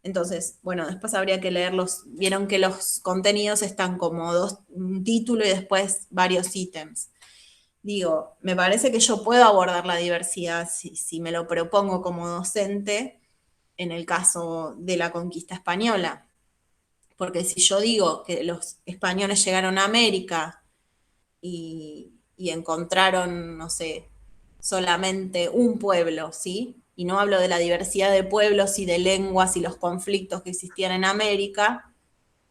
Entonces, bueno, después habría que leerlos. Vieron que los contenidos están como un título y después varios ítems. Digo, me parece que yo puedo abordar la diversidad si me lo propongo como docente en el caso de la conquista española. Porque si yo digo que los españoles llegaron a América y encontraron, no sé, solamente un pueblo, ¿sí? Y no hablo de la diversidad de pueblos y de lenguas y los conflictos que existían en América,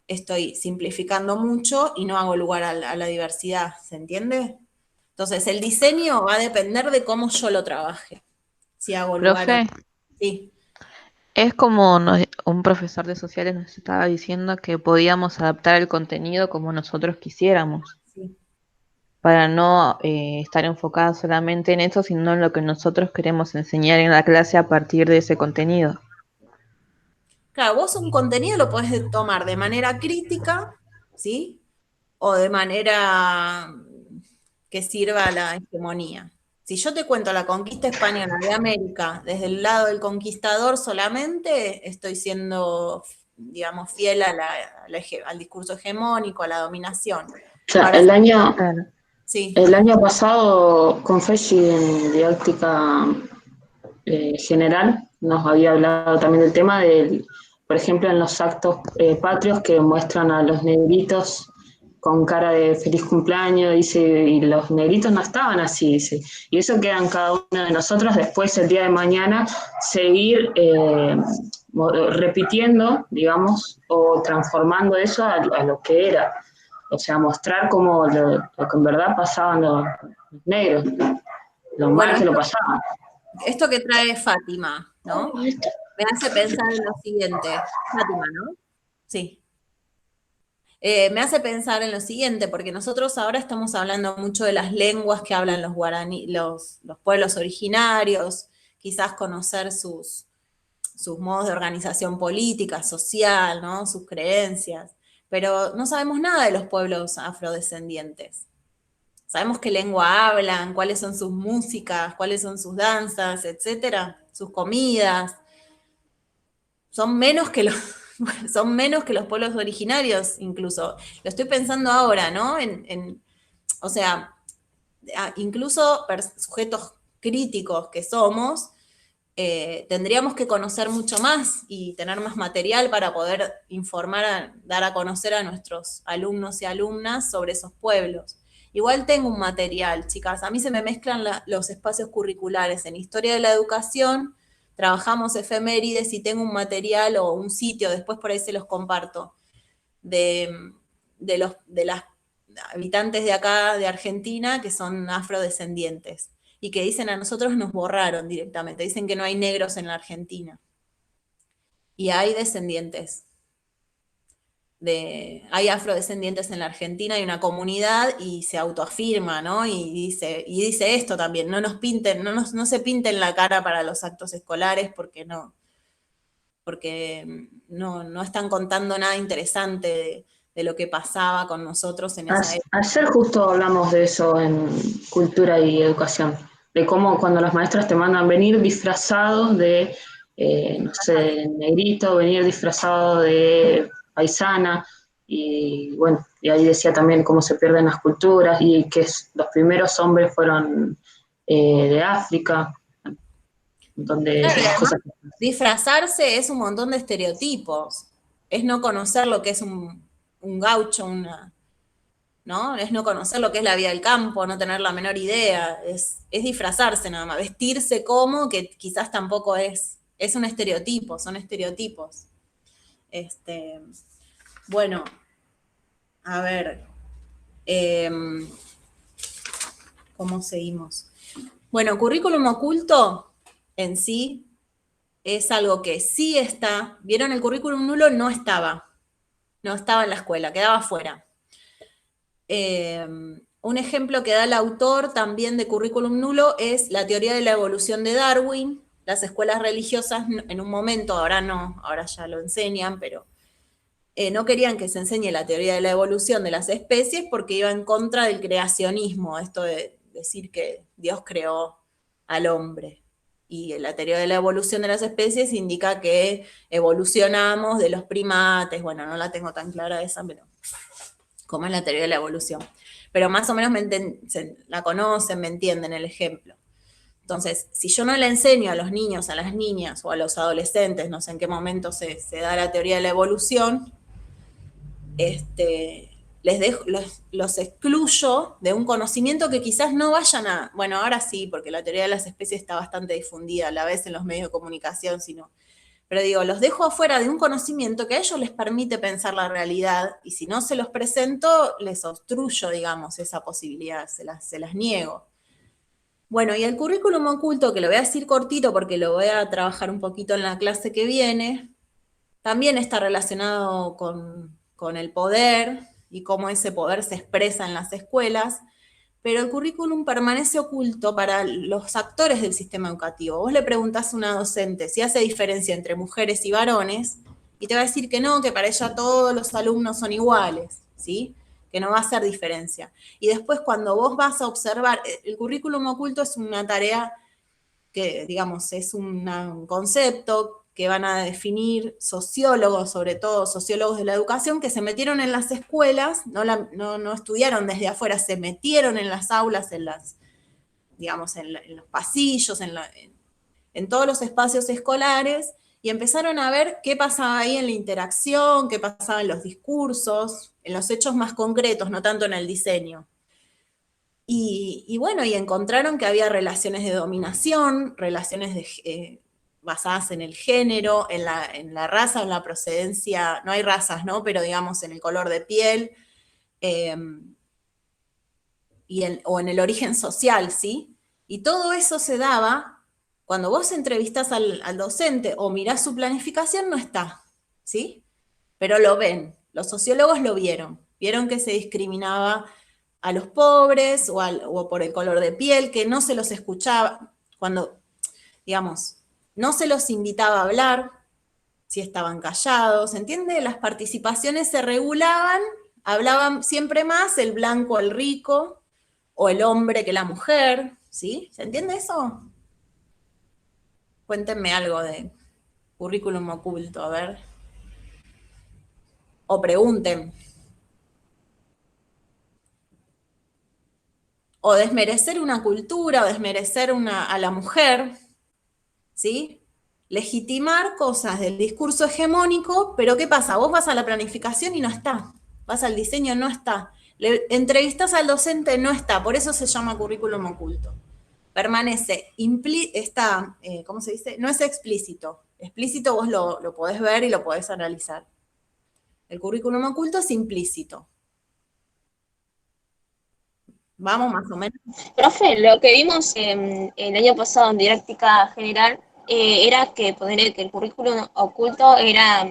estoy simplificando mucho y no hago lugar a la diversidad, ¿se entiende? Entonces, el diseño va a depender de cómo yo lo trabaje. Si hago lugar o Profe, no. Sí. es como un profesor de sociales nos estaba diciendo que podíamos adaptar el contenido como nosotros quisiéramos, Sí. para no estar enfocados solamente en eso, sino en lo que nosotros queremos enseñar en la clase a partir de ese contenido. Claro, vos un contenido lo podés tomar de manera crítica, ¿sí? O de manera que sirva a la hegemonía. Si yo te cuento la conquista española de América desde el lado del conquistador solamente, estoy siendo, digamos, fiel al discurso hegemónico, a la dominación. O sea, Ahora, Claro. sí, el año pasado, Confessi en didáctica general nos había hablado también del tema del, por ejemplo, en los actos patrios que muestran a los negritos con cara de feliz cumpleaños, dice, y los negritos no estaban así, dice, y eso queda en cada uno de nosotros después el día de mañana seguir repitiendo, digamos, o transformando eso a lo que era. O sea, mostrar como lo que en verdad pasaban los negros, lo mal que lo pasaban. Esto que trae Fátima, ¿no? Me hace pensar en lo siguiente. Fátima, ¿no? Sí. Me hace pensar en lo siguiente, porque nosotros ahora estamos hablando mucho de las lenguas que hablan los guaraní, los pueblos originarios, quizás conocer sus modos de organización política, social, ¿no? Sus creencias, pero no sabemos nada de los pueblos afrodescendientes. Sabemos qué lengua hablan, cuáles son sus músicas, cuáles son sus danzas, etcétera, sus comidas. Son menos que los pueblos originarios, incluso. Lo estoy pensando ahora, ¿no? O sea, incluso sujetos críticos que somos, tendríamos que conocer mucho más y tener más material para poder informar, dar a conocer a nuestros alumnos y alumnas sobre esos pueblos. Igual tengo un material, chicas, a mí se me mezclan los espacios curriculares. En Historia de la Educación trabajamos efemérides y tengo un material o un sitio, después por ahí se los comparto, de las habitantes de acá, de Argentina, que son afrodescendientes, y que dicen a nosotros nos borraron directamente, dicen que no hay negros en la Argentina. Y hay descendientes, hay afrodescendientes en la Argentina, hay una comunidad y se autoafirma, ¿no? Y dice esto también, no se pinten la cara para los actos escolares porque no están contando nada interesante de lo que pasaba con nosotros en esa época. Ayer justo hablamos de eso en Cultura y Educación, de cómo cuando las maestras te mandan venir disfrazados de, no sé, negrito, venir disfrazado de paisana, y bueno, y ahí decía también cómo se pierden las culturas, y que los primeros hombres fueron de África, donde Claro, las cosas... disfrazarse es un montón de estereotipos, es no conocer lo que es un gaucho, ¿no? Es no conocer lo que es la vida del campo, no tener la menor idea, es disfrazarse nada más, vestirse como, que quizás tampoco es un estereotipo, son estereotipos. Bueno, a ver, ¿cómo seguimos? Bueno, currículum oculto en sí es algo que sí está, ¿vieron? El currículum nulo no estaba en la escuela, quedaba afuera. Un ejemplo que da el autor también de currículum nulo es la teoría de la evolución de Darwin. Las escuelas religiosas en un momento, ahora no, ahora ya lo enseñan, pero no querían que se enseñe la teoría de la evolución de las especies porque iba en contra del creacionismo, esto de decir que Dios creó al hombre. Y la teoría de la evolución de las especies indica que evolucionamos de los primates, bueno, no la tengo tan clara esa, pero como es la teoría de la evolución. Pero más o menos la conocen, me entienden el ejemplo. Entonces, si yo no le enseño a los niños, a las niñas o a los adolescentes, no sé en qué momento se da la teoría de la evolución, los excluyo de un conocimiento que quizás no vayan a... Bueno, ahora sí, porque la teoría de las especies está bastante difundida a la vez en los medios de comunicación, pero digo, los dejo afuera de un conocimiento que a ellos les permite pensar la realidad, y si no se los presento, les obstruyo, digamos, esa posibilidad, se las niego. Bueno, y el currículum oculto, que lo voy a decir cortito porque lo voy a trabajar un poquito en la clase que viene, también está relacionado con el poder y cómo ese poder se expresa en las escuelas, pero el currículum permanece oculto para los actores del sistema educativo. Vos le preguntás a una docente si hace diferencia entre mujeres y varones, y te va a decir que no, que para ella todos los alumnos son iguales, ¿sí? Que no va a hacer diferencia. Y después cuando vos vas a observar, el currículum oculto es una tarea que, digamos, es un concepto que van a definir sociólogos, sobre todo sociólogos de la educación, que se metieron en las escuelas, no estudiaron desde afuera, se metieron en las aulas, digamos, en los pasillos, en todos los espacios escolares, y empezaron a ver qué pasaba ahí en la interacción, qué pasaba en los discursos, en los hechos más concretos, no tanto en el diseño. Y bueno, y encontraron que había relaciones de dominación, relaciones basadas en el género, en la raza, en la procedencia, no hay razas, ¿no? Pero digamos en el color de piel, o en el origen social, ¿sí? Y todo eso se daba cuando vos entrevistás al docente o mirás su planificación, no está, ¿sí? Pero lo ven, los sociólogos lo vieron que se discriminaba a los pobres o por el color de piel, que no se los escuchaba, cuando, digamos, no se los invitaba a hablar, si estaban callados, ¿entiende? Las participaciones se regulaban, hablaban siempre más el blanco, el rico, o el hombre que la mujer, ¿sí? ¿Se entiende eso? Cuéntenme algo de currículum oculto, a ver. O pregunten. O desmerecer una cultura, o desmerecer a la mujer, ¿sí? Legitimar cosas del discurso hegemónico, pero ¿qué pasa? Vos vas a la planificación y no está. Vas al diseño, no está. Le entrevistas al docente, no está. Por eso se llama currículum oculto. Permanece, está, ¿cómo se dice? No es explícito. Explícito vos lo podés ver y lo podés analizar. El currículum oculto es implícito. Vamos más o menos. Profe, lo que vimos el año pasado en didáctica general era que ponerle que el currículum oculto era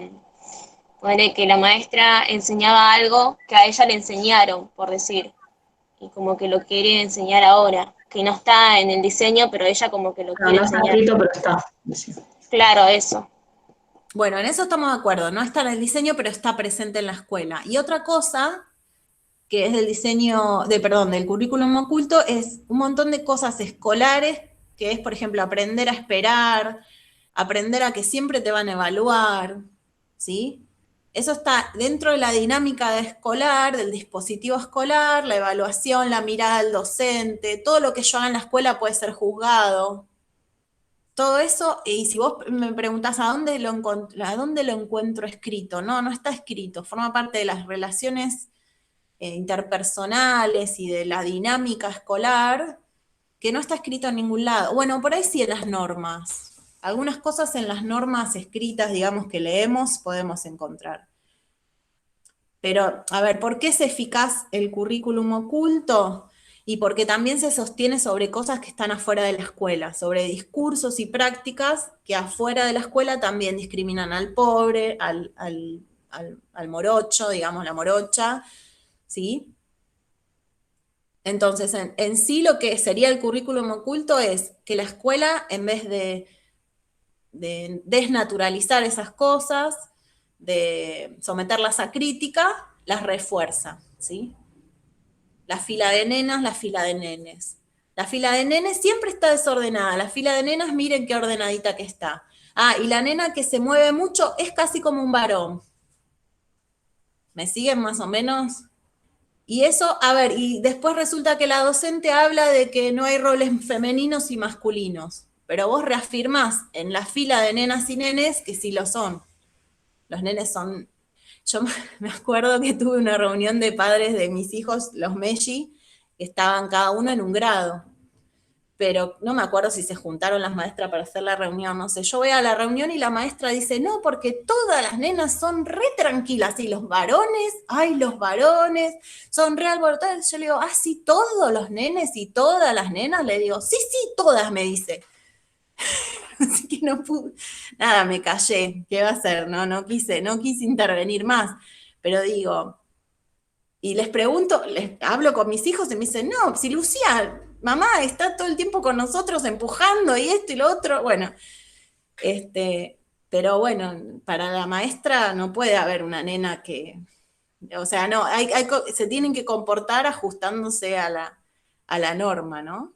ponerle que la maestra enseñaba algo que a ella le enseñaron, por decir, y como que lo quiere enseñar ahora, que no está en el diseño, pero ella como que lo quiere No está enseñar. escrito, pero está. Claro, eso. Bueno, en eso estamos de acuerdo, no está en el diseño, pero está presente en la escuela. Y otra cosa que es del diseño, del currículum oculto, es un montón de cosas escolares, que es, por ejemplo, aprender a esperar, aprender a que siempre te van a evaluar, ¿sí? Eso está dentro de la dinámica escolar, del dispositivo escolar, la evaluación, la mirada del docente, todo lo que yo haga en la escuela puede ser juzgado. Todo eso, y si vos me preguntás ¿a dónde lo encuentro escrito? No, no está escrito, forma parte de las relaciones interpersonales y de la dinámica escolar, que no está escrito en ningún lado. Bueno, por ahí sí en las normas. Algunas cosas en las normas escritas, digamos, que leemos, podemos encontrar. Pero, a ver, ¿por qué es eficaz el currículum oculto? Y porque también se sostiene sobre cosas que están afuera de la escuela, sobre discursos y prácticas que afuera de la escuela también discriminan al pobre, al morocho, digamos, la morocha, ¿sí? Entonces, en sí lo que sería el currículum oculto es que la escuela, en vez de desnaturalizar esas cosas, de someterlas a crítica, las refuerza, ¿sí? La fila de nenas, la fila de nenes. La fila de nenes siempre está desordenada, la fila de nenas miren qué ordenadita que está. Ah, y la nena que se mueve mucho es casi como un varón. ¿Me siguen más o menos? Y eso, a ver, y después resulta que la docente habla de que no hay roles femeninos y masculinos, pero vos reafirmás en la fila de nenas y nenes que sí lo son. Los nenes son... Yo me acuerdo que tuve una reunión de padres de mis hijos, los Meji, que estaban cada uno en un grado, pero no me acuerdo si se juntaron las maestras para hacer la reunión, no sé. Yo voy a la reunión y la maestra dice, no, porque todas las nenas son re tranquilas, y los varones, ay, los varones son re alborotados. Yo le digo, ah, sí, todos los nenes y todas las nenas, le digo, sí, sí, todas, me dice. Así que no pude, nada, me callé, ¿qué va a hacer? No quise intervenir más, pero digo, y les pregunto, hablo con mis hijos y me dicen, no, si Lucía, mamá, está todo el tiempo con nosotros empujando y esto y lo otro, bueno, pero bueno, para la maestra no puede haber una nena que, o sea, no, se tienen que comportar ajustándose a la norma, ¿no?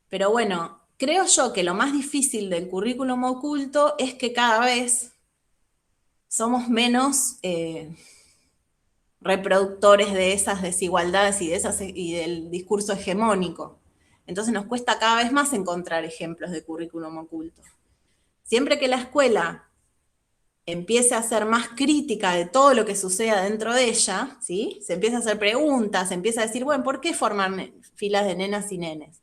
Pero bueno, creo yo que lo más difícil del currículum oculto es que cada vez somos menos reproductores de esas desigualdades y del discurso hegemónico. Entonces nos cuesta cada vez más encontrar ejemplos de currículum oculto. Siempre que la escuela empiece a ser más crítica de todo lo que suceda dentro de ella, ¿sí? Se empieza a hacer preguntas, se empieza a decir, bueno, ¿por qué forman filas de nenas y nenes?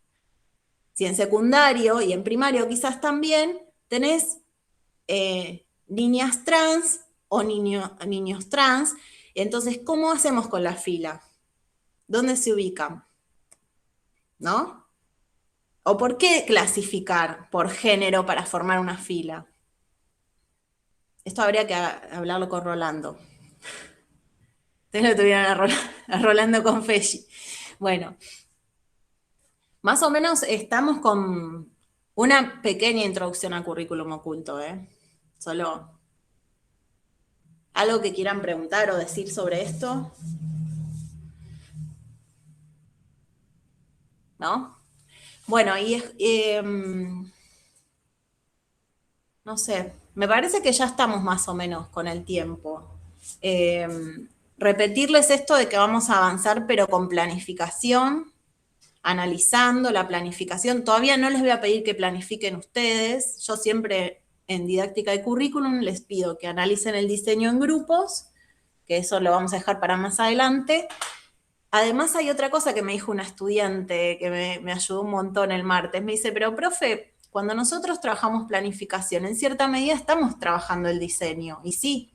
Si en secundario y en primario quizás también tenés niñas trans o niños trans, entonces, ¿cómo hacemos con la fila? ¿Dónde se ubican? ¿No? ¿O por qué clasificar por género para formar una fila? Esto habría que hablarlo con Rolando. Ustedes lo tuvieron a Rolando con Feshi. Bueno, más o menos estamos con una pequeña introducción al currículum oculto, ¿eh? Solo algo que quieran preguntar o decir sobre esto. ¿No? Bueno, no sé, me parece que ya estamos más o menos con el tiempo. Repetirles esto de que vamos a avanzar, pero con planificación, analizando la planificación. Todavía no les voy a pedir que planifiquen ustedes. Yo siempre en didáctica de currículum les pido que analicen el diseño en grupos, que eso lo vamos a dejar para más adelante. Además hay otra cosa que me dijo una estudiante que me ayudó un montón el martes. Me dice, pero profe, cuando nosotros trabajamos planificación, en cierta medida estamos trabajando el diseño. Y sí,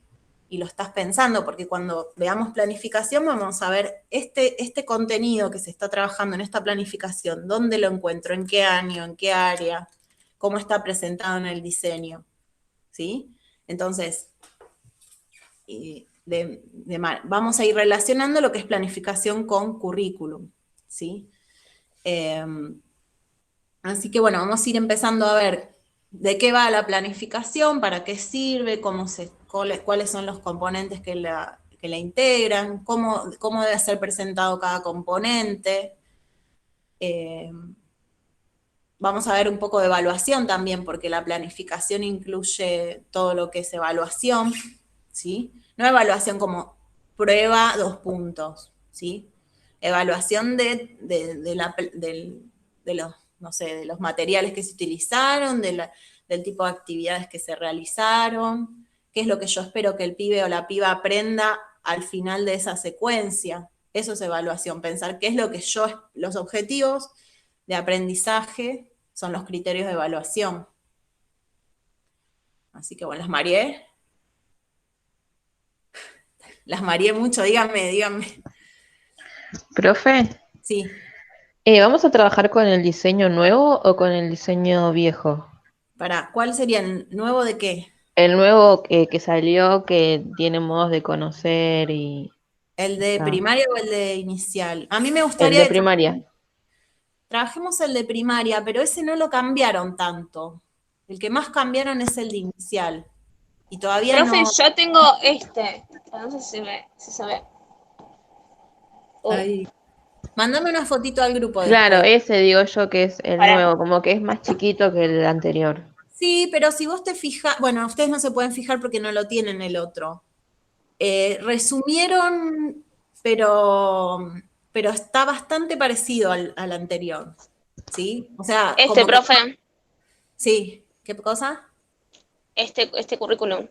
y lo estás pensando, porque cuando veamos planificación vamos a ver este contenido que se está trabajando en esta planificación, ¿dónde lo encuentro? ¿En qué año? ¿En qué área? ¿Cómo está presentado en el diseño? ¿Sí? Entonces, vamos a ir relacionando lo que es planificación con currículum, ¿sí? Así que bueno, vamos a ir empezando a ver de qué va la planificación, para qué sirve, cuáles son los componentes que la integran, cómo debe ser presentado cada componente. Vamos a ver un poco de evaluación también, porque la planificación incluye todo lo que es evaluación, ¿sí? No evaluación como prueba, 2 puntos, ¿sí? Evaluación de los, no sé, de los materiales que se utilizaron, del tipo de actividades que se realizaron, qué es lo que yo espero que el pibe o la piba aprenda al final de esa secuencia. Eso es evaluación, pensar qué es lo que los objetivos de aprendizaje son los criterios de evaluación. Así que bueno, las mareé mucho, díganme. Profe, Sí, ¿vamos a trabajar con el diseño nuevo o con el diseño viejo? ¿cuál sería el nuevo de qué? El nuevo que salió, que tiene modos de conocer y... ¿El de primaria o el de inicial? A mí me El gustaría de que primaria. trabajemos el de primaria, pero ese no lo cambiaron tanto. El que más cambiaron es el de inicial. Y todavía Profe, no... yo tengo no sé si se ve. Ahí. Mándame una fotito al grupo Claro, después. ese digo yo que es el Pará. nuevo, como que es más chiquito que el anterior. Sí, pero si vos te fijas, bueno, ustedes no se pueden fijar porque no lo tienen el otro. Resumieron, pero está bastante parecido al anterior, ¿sí? O sea, como que... Profe, Sí, ¿qué cosa? este currículum.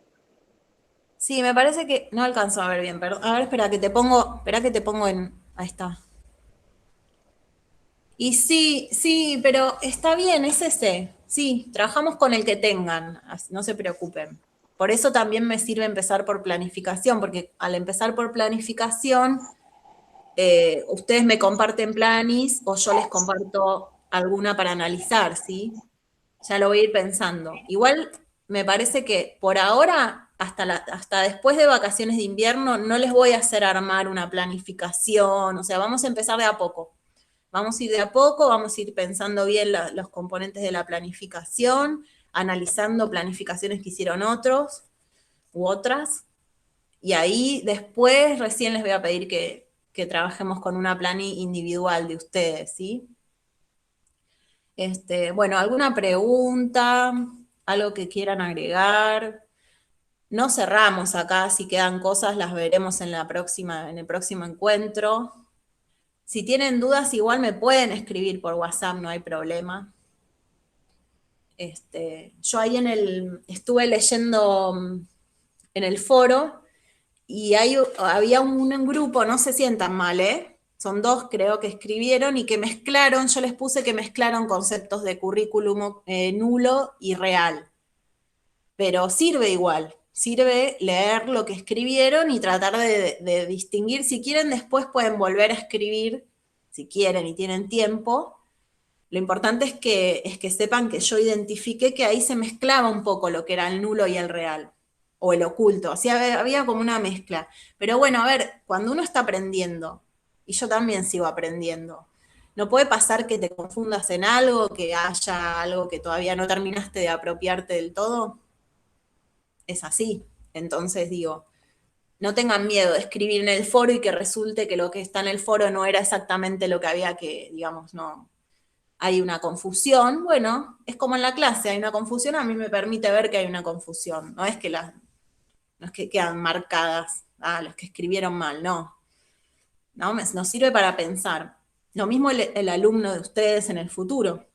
Sí, me parece que no alcanzo a ver bien, perdón. A ver, espera que te pongo en... Ahí está. Y sí, pero está bien, es ese. Sí, trabajamos con el que tengan, no se preocupen. Por eso también me sirve empezar por planificación, porque al empezar por planificación, ustedes me comparten planis o yo les comparto alguna para analizar, ¿sí? Ya lo voy a ir pensando. Igual me parece que por ahora, hasta después de vacaciones de invierno, no les voy a hacer armar una planificación, o sea, vamos a empezar de a poco. Vamos a ir de a poco, vamos a ir pensando bien los componentes de la planificación, analizando planificaciones que hicieron otros u otras, y ahí después recién les voy a pedir que trabajemos con una plani individual de ustedes, ¿sí? Bueno, ¿alguna pregunta? ¿Algo que quieran agregar? No cerramos acá, si quedan cosas las veremos en el próximo encuentro. Si tienen dudas, igual me pueden escribir por WhatsApp, no hay problema. Yo ahí estuve leyendo en el foro y había un grupo, no se sientan mal, son 2 creo que escribieron y que mezclaron, yo les puse que mezclaron conceptos de currículum nulo y real. Pero sirve igual, sirve leer lo que escribieron y tratar de distinguir. Si quieren, después pueden volver a escribir, si quieren y tienen tiempo. Lo importante es que sepan que yo identifiqué que ahí se mezclaba un poco lo que era el nulo y el real, o el oculto, así había como una mezcla. Pero bueno, a ver, cuando uno está aprendiendo, y yo también sigo aprendiendo, no puede pasar que te confundas en algo, que haya algo que todavía no terminaste de apropiarte del todo. Es así. Entonces digo, no tengan miedo de escribir en el foro y que resulte que lo que está en el foro no era exactamente lo que había que, digamos, no. Hay una confusión, bueno, es como en la clase, hay una confusión, a mí me permite ver que hay una confusión, no es que no es que quedan marcadas, los que escribieron mal, no. Nos sirve para pensar. Lo mismo el alumno de ustedes en el futuro.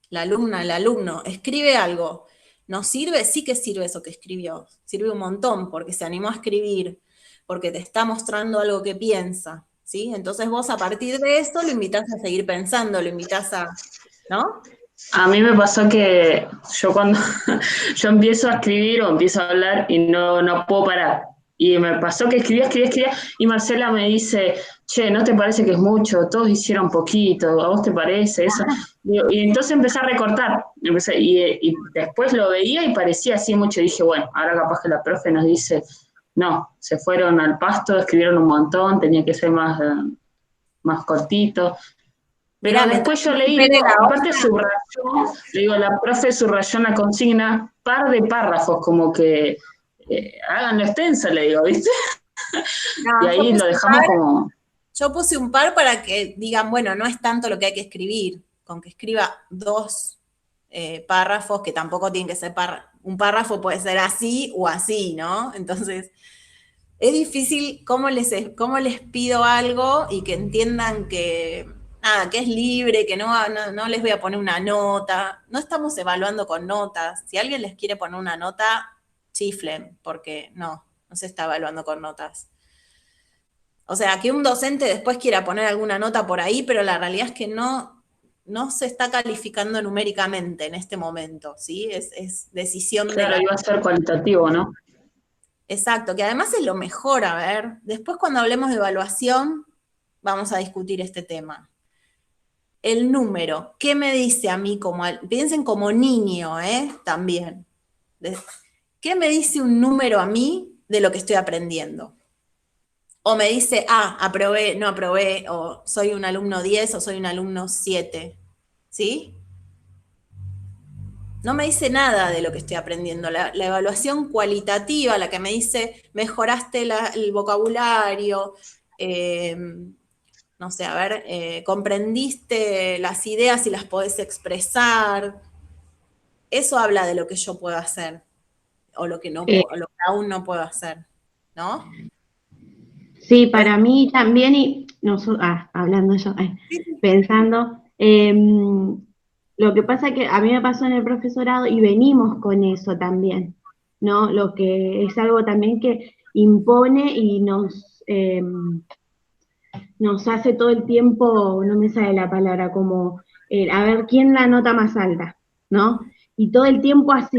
La alumna, el alumno, escribe algo. ¿Nos sirve? Sí que sirve eso que escribió. Sirve un montón porque se animó a escribir, porque te está mostrando algo que piensa, ¿sí? Entonces vos a partir de eso lo invitás a seguir pensando, lo invitás a, ¿no? A mí me pasó que yo cuando yo empiezo a escribir o empiezo a hablar y no puedo parar. Y me pasó que escribía, y Marcela me dice, che, ¿no te parece que es mucho? Todos hicieron poquito, ¿a vos te parece eso? Y entonces empecé a recortar, y después lo veía y parecía así mucho. Y dije, bueno, ahora capaz que la profe nos dice, no, se fueron al pasto, escribieron un montón, tenía que ser más cortito. Pero Mirá, después yo leí, aparte subrayó, le digo, la profe subrayó una consigna, par de párrafos, como que háganlo extenso, le digo, ¿viste? No, Y ahí lo dejamos como... Yo puse un par para que digan, bueno, no es tanto lo que hay que escribir, con que escriba 2 párrafos, que tampoco tienen que ser un párrafo puede ser así o así, ¿no? Entonces, es difícil cómo les pido algo y que entiendan que es libre, que no les voy a poner una nota. No estamos evaluando con notas. Si alguien les quiere poner una nota, chiflen, porque no se está evaluando con notas. O sea, que un docente después quiera poner alguna nota por ahí, pero la realidad es que no se está calificando numéricamente en este momento, ¿sí? Es decisión de Claro, iba a ser cualitativo, ¿no? Exacto, que además es lo mejor, a ver, después cuando hablemos de evaluación, vamos a discutir este tema. El número, ¿qué me dice a mí piensen como niño, también. ¿Qué me dice un número a mí de lo que estoy aprendiendo? O me dice, aprobé, no aprobé, o soy un alumno 10 o soy un alumno 7, ¿sí? No me dice nada de lo que estoy aprendiendo. La evaluación cualitativa, la que me dice, mejoraste el vocabulario, no sé, a ver, comprendiste las ideas y las podés expresar. Eso habla de lo que yo puedo hacer, o lo que, lo que aún no puedo hacer, ¿no? Sí, para mí también, y hablando yo, pensando, lo que pasa que a mí me pasó en el profesorado y venimos con eso también, ¿no? Lo que es algo también que impone y nos hace todo el tiempo, no me sale la palabra, como, a ver, ¿quién la nota más alta? ¿No? Y todo el tiempo así,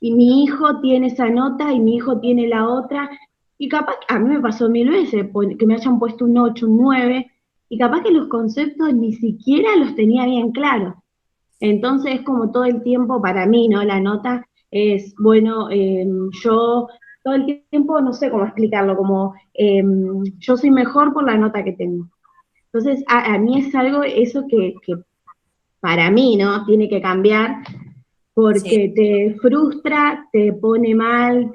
y mi hijo tiene esa nota y mi hijo tiene la otra, y capaz, a mí me pasó 1000 veces, que me hayan puesto un 8, un 9, y capaz que los conceptos ni siquiera los tenía bien claros. Entonces es como todo el tiempo para mí, ¿no? La nota es, bueno, yo todo el tiempo no sé cómo explicarlo, como yo soy mejor por la nota que tengo. Entonces a mí es algo, eso que para mí, ¿no? Tiene que cambiar, porque te frustra, te pone mal,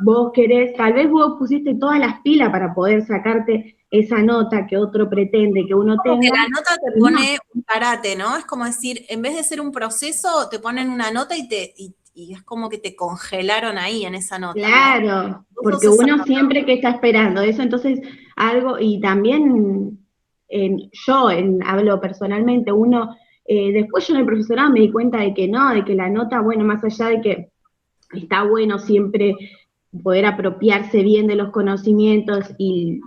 vos querés, tal vez vos pusiste todas las pilas para poder sacarte esa nota que otro pretende que uno tenga. Que la nota te pone un parate, ¿no? Es como decir, en vez de ser un proceso, te ponen una nota y es como que te congelaron ahí en esa nota. Claro, ¿no? porque uno siempre que está esperando eso, entonces algo, y también hablo personalmente, después yo en el profesorado me di cuenta de que no, de que la nota, bueno, más allá de que está bueno siempre poder apropiarse bien de los conocimientos y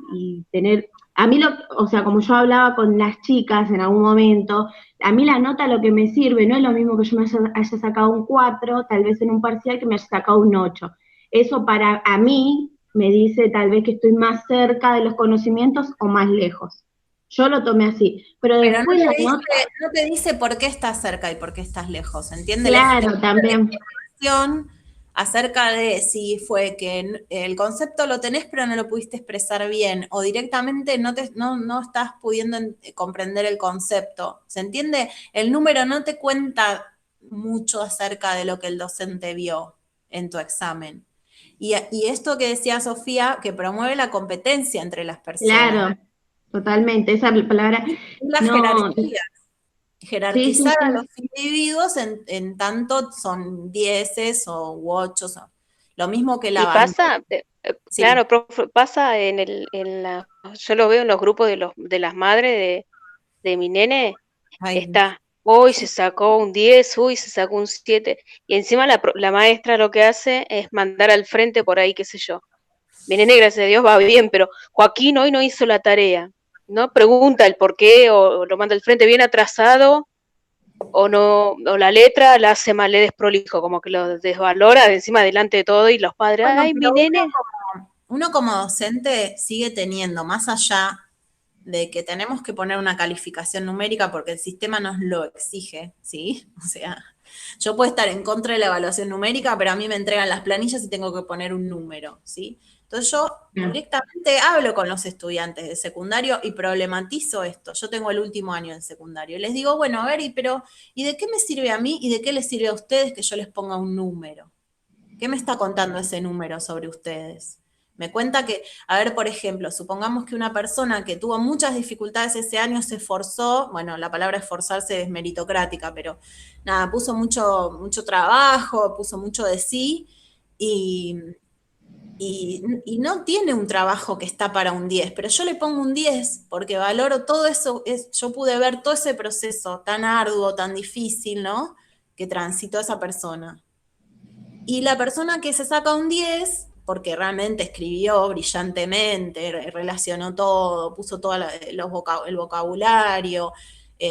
tener, a mí o sea, como yo hablaba con las chicas en algún momento, a mí la nota lo que me sirve no es lo mismo que yo me haya sacado un 4, tal vez en un parcial, que me haya sacado un 8. Eso para a mí me dice tal vez que estoy más cerca de los conocimientos o más lejos. Yo lo tomé así, pero después la nota... No te dice por qué estás cerca y por qué estás lejos, ¿entiendes? Claro, también. Acerca de si fue que el concepto lo tenés pero no lo pudiste expresar bien, o directamente no estás pudiendo comprender el concepto. ¿Se entiende? El número no te cuenta mucho acerca de lo que el docente vio en tu examen. Y esto que decía Sofía, que promueve la competencia entre las personas. Claro, totalmente, esa palabra. La no, jerarquizar sí. a los individuos en tanto son 10 o 8. Lo mismo que la Y pasa, Sí. claro, profe, pasa yo lo veo en los grupos de las madres de mi nene, Ay, está, hoy se sacó un 10, uy, se sacó un 7, y encima la maestra lo que hace es mandar al frente por ahí, qué sé yo. Mi nene, gracias a Dios, va bien, pero Joaquín hoy no hizo la tarea, ¿no? Pregunta el por qué, o lo manda al frente bien atrasado, o no, o la letra la hace mal, le desprolijo, como que lo desvalora de encima delante de todo, y los padres, bueno, ay, mi pero nene. uno como docente sigue teniendo, más allá de que tenemos que poner una calificación numérica porque el sistema nos lo exige, ¿sí? O sea, yo puedo estar en contra de la evaluación numérica, pero a mí me entregan las planillas y tengo que poner un número, ¿sí? Entonces yo directamente hablo con los estudiantes de secundario y problematizo esto. Yo tengo el último año en secundario y les digo, bueno, a ver, ¿y de qué me sirve a mí y de qué les sirve a ustedes que yo les ponga un número? ¿Qué me está contando ese número sobre ustedes? Me cuenta que, a ver, por ejemplo, supongamos que una persona que tuvo muchas dificultades ese año se esforzó, bueno, la palabra esforzarse es meritocrática, pero nada, puso mucho trabajo, puso mucho de sí y, y no tiene un trabajo que está para un 10, pero yo le pongo un 10 porque valoro todo eso, yo pude ver todo ese proceso tan arduo, tan difícil, ¿no? Que transitó esa persona. Y la persona que se saca un 10, porque realmente escribió brillantemente, relacionó todo, puso todo el vocabulario,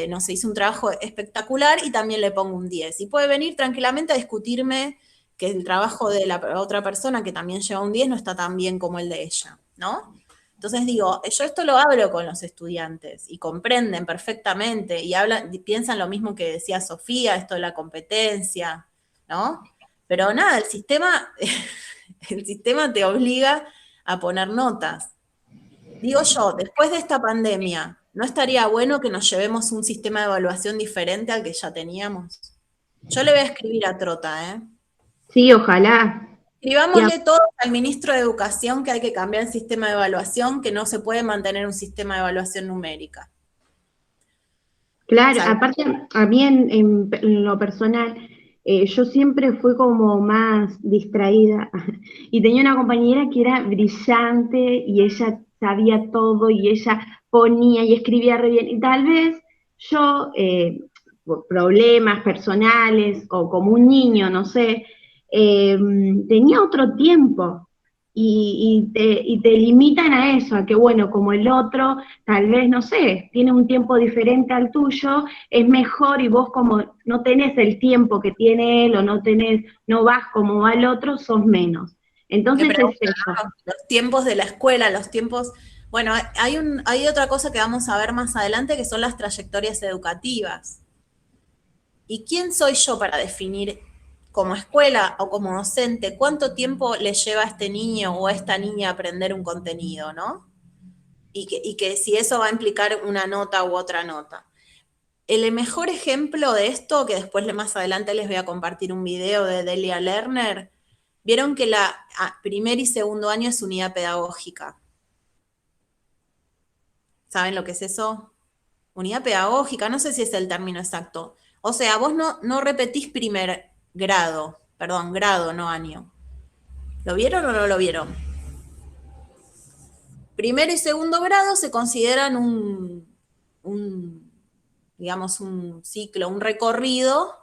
no sé, hizo un trabajo espectacular y también le pongo un 10. Y puede venir tranquilamente a discutirme que el trabajo de la otra persona que también lleva un 10 no está tan bien como el de ella, ¿no? Entonces digo, yo esto lo hablo con los estudiantes y comprenden perfectamente y piensan lo mismo que decía Sofía, esto de la competencia, ¿no? Pero nada, el sistema te obliga a poner notas. Digo yo, después de esta pandemia, ¿no estaría bueno que nos llevemos un sistema de evaluación diferente al que ya teníamos? Yo le voy a escribir a Trota, ¿eh? Sí, ojalá. Escribámosle todos al ministro de Educación que hay que cambiar el sistema de evaluación, que no se puede mantener un sistema de evaluación numérica. Claro, ¿Sabes? aparte a mí en lo personal, yo siempre fui como más distraída y tenía una compañera que era brillante y ella sabía todo y ella ponía y escribía re bien y tal vez yo, por problemas personales o como un niño, no sé, tenía otro tiempo y te limitan a eso, a que bueno, como el otro tal vez, no sé, tiene un tiempo diferente al tuyo, es mejor y vos como no tenés el tiempo que tiene él o no vas como va el otro, sos menos. Que Entonces es preguntan, eso. ¿no? Los tiempos de la escuela, los tiempos. Bueno, hay otra cosa que vamos a ver más adelante que son las trayectorias educativas. ¿Y quién soy yo para definir como escuela o como docente cuánto tiempo le lleva a este niño o a esta niña aprender un contenido, ¿no? Y que si eso va a implicar una nota u otra nota. El mejor ejemplo de esto, que después más adelante les voy a compartir un video de Delia Lerner, vieron que primer y segundo año es unidad pedagógica. ¿Saben lo que es eso? Unidad pedagógica, no sé si es el término exacto. O sea, vos no repetís primer grado, perdón, grado, no año. ¿Lo vieron o no lo vieron? Primero y segundo grado se consideran digamos, un ciclo, un recorrido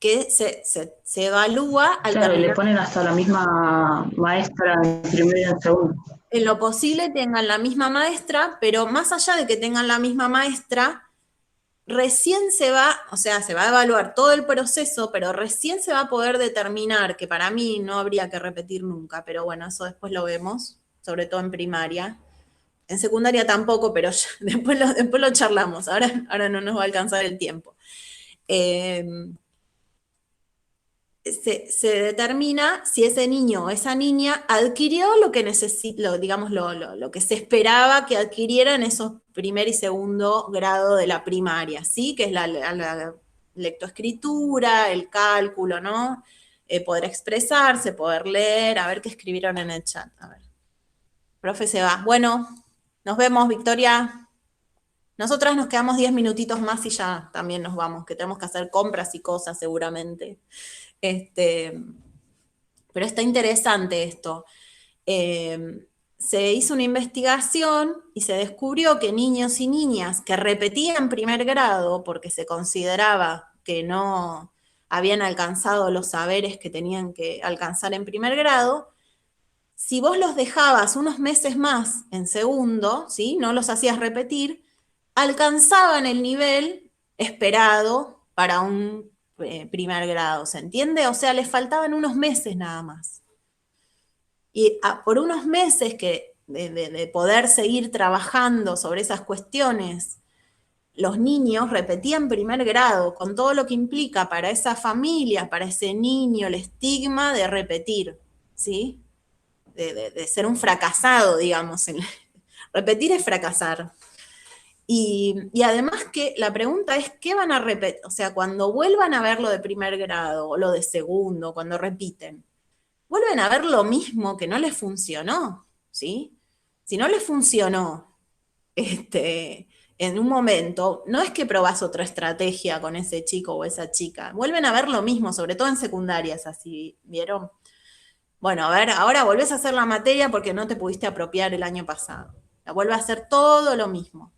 que se evalúa al Claro, y le terminar. ponen hasta la misma maestra en primero y en segundo. En lo posible tengan la misma maestra, pero más allá de que tengan la misma maestra, recién se va a evaluar todo el proceso, pero recién se va a poder determinar, que para mí no habría que repetir nunca, pero bueno, eso después lo vemos, sobre todo en primaria. En secundaria tampoco, pero después lo charlamos, ahora no nos va a alcanzar el tiempo. Se determina si ese niño o esa niña adquirió lo que necesita, digamos, lo que se esperaba que adquiriera en esos primer y segundo grado de la primaria, ¿sí? Que es la lectoescritura, el cálculo, ¿no? Poder expresarse, poder leer, a ver qué escribieron en el chat. A ver. Profe se va. Bueno, nos vemos, Victoria. Nosotras nos quedamos 10 minutitos más y ya también nos vamos, que tenemos que hacer compras y cosas seguramente. Pero está interesante esto. Se hizo una investigación y se descubrió que niños y niñas que repetían primer grado porque se consideraba que no habían alcanzado los saberes que tenían que alcanzar en primer grado, si vos los dejabas unos meses más en segundo, ¿sí? No los hacías repetir, alcanzaban el nivel esperado para un primer grado, ¿se entiende? O sea, les faltaban unos meses nada más. Y por unos meses de poder seguir trabajando sobre esas cuestiones, los niños repetían primer grado, con todo lo que implica para esa familia, para ese niño, el estigma de repetir, ¿sí? De ser un fracasado, digamos. Repetir es fracasar. Y además que la pregunta es, ¿qué van a repetir? O sea, cuando vuelvan a ver lo de primer grado o lo de segundo, cuando repiten, vuelven a ver lo mismo que no les funcionó, ¿sí? Si no les funcionó en un momento, no es que probás otra estrategia con ese chico o esa chica, vuelven a ver lo mismo, sobre todo en secundarias, así, ¿vieron? Bueno, a ver, ahora volvés a hacer la materia porque no te pudiste apropiar el año pasado. La vuelve a hacer todo lo mismo.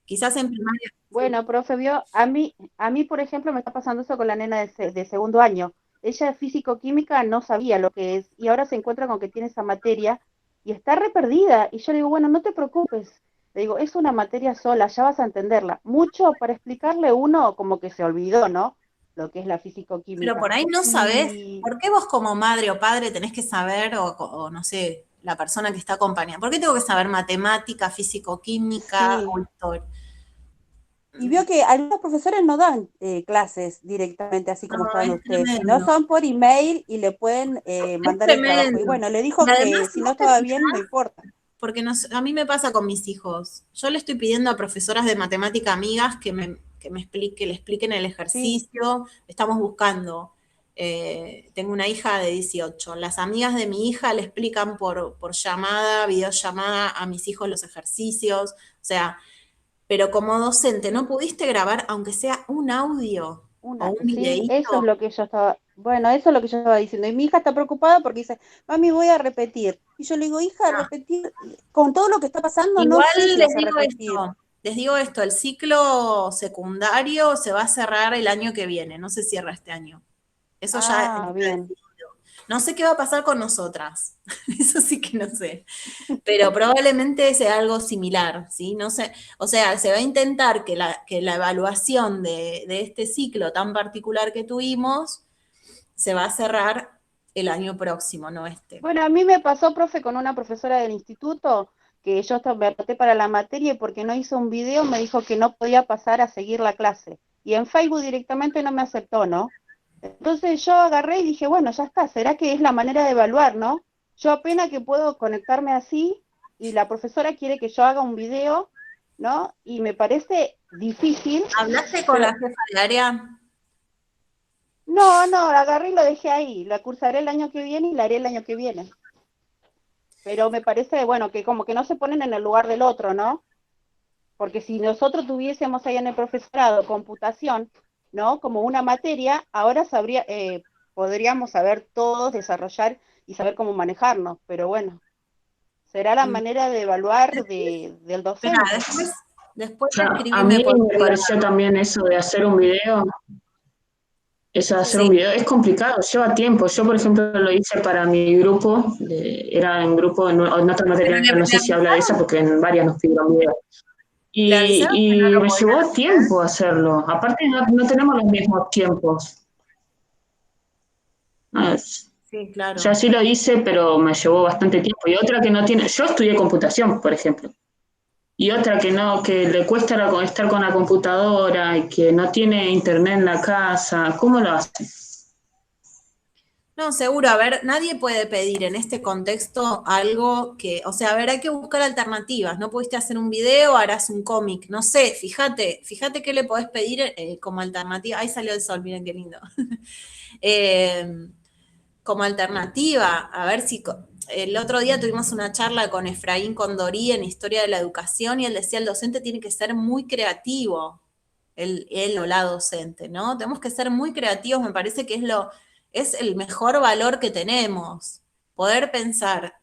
Quizás en primaria. Bueno, profe, a mí, por ejemplo, me está pasando eso con la nena de segundo año. Ella de físico-química no sabía lo que es y ahora se encuentra con que tiene esa materia y está re perdida. Y yo le digo, bueno, no te preocupes. Le digo, es una materia sola, ya vas a entenderla. Mucho para explicarle uno como que se olvidó, ¿no? Lo que es la físico-química. Pero por ahí no sabés. ¿Por qué vos como madre o padre tenés que saber, o no sé, la persona que está acompañando? ¿Por qué tengo que saber matemática, físico-química Sí. o historia? Y vio que algunos profesores no dan clases directamente así como No, están es ustedes, sino tremendo. son por email y le pueden mandar el trabajo. Y Tremendo. bueno, le dijo Y además, que si si no vos te estaba fijás, bien, no importa. porque a mí me pasa con mis hijos. Yo le estoy pidiendo a profesoras de matemática amigas que le expliquen el Sí, ejercicio. Estamos buscando. Tengo una hija de 18. Las amigas de mi hija le explican por llamada, videollamada a mis hijos los ejercicios. O sea, pero como docente, ¿no pudiste grabar, aunque sea un audio o un sí, eso es videíto? lo que yo estaba, bueno, eso es lo que yo estaba diciendo. Y mi hija está preocupada porque dice, mami, voy a repetir. Y yo le digo, hija, No. repetir, con todo lo que está pasando, no sé Igual si vas a repetir. les digo esto, el ciclo secundario se va a cerrar el año que viene, no se cierra este año. Eso ya está Ah, bien. decidido. No sé qué va a pasar con nosotras, eso sí que no sé, pero probablemente sea algo similar, ¿sí? No sé, o sea, se va a intentar que la evaluación de este ciclo tan particular que tuvimos se va a cerrar el año próximo, no este. Bueno, a mí me pasó, profe, con una profesora del instituto, que yo me anoté para la materia y porque no hizo un video me dijo que no podía pasar a seguir la clase. Y en Facebook directamente no me aceptó, ¿no? Entonces yo agarré y dije, bueno, ya está, ¿será que es la manera de evaluar, no? Yo apenas que puedo conectarme así y la profesora quiere que yo haga un video, ¿no? Y me parece difícil, ¿Hablaste con pero la jefa de área? no, agarré y lo dejé ahí. La cursaré el año que viene y la haré el año que viene. Pero me parece, bueno, que como que no se ponen en el lugar del otro, ¿no? Porque si nosotros tuviésemos ahí en el profesorado computación, ¿no? Como una materia, ahora podríamos saber todos desarrollar y saber cómo manejarnos, pero bueno, será la manera de evaluar del Espera, docente. después Ya, a escribime mí por me privado. pareció también eso de hacer un video. Eso de hacer Sí. un video es complicado, lleva tiempo. Yo, por ejemplo, lo hice para mi grupo, era en grupo, en otra Pero materia, no le sé si habla de esa, avisaron, porque en varias nos pidieron video. le avisaron que no Y lo me podían llevó hacer. tiempo hacerlo. Aparte, no tenemos los mismos tiempos. Ah, Sí, yo claro. sí lo hice, pero me llevó bastante tiempo. Y otra que no tiene, yo estudié computación, por ejemplo. Y otra que no, que le cuesta estar con la computadora y que no tiene internet en la casa, ¿cómo lo hace? No, seguro, a ver, nadie puede pedir en este contexto algo que, o sea, a ver, hay que buscar alternativas. No pudiste hacer un video, harás un cómic. No sé, fíjate qué le podés pedir como alternativa. Ahí salió el sol, miren qué lindo. Eh, como alternativa, a ver si el otro día tuvimos una charla con Efraín Condorí en Historia de la Educación y él decía, el docente tiene que ser muy creativo, él o la docente, ¿no? Tenemos que ser muy creativos, me parece que es el mejor valor que tenemos, poder pensar,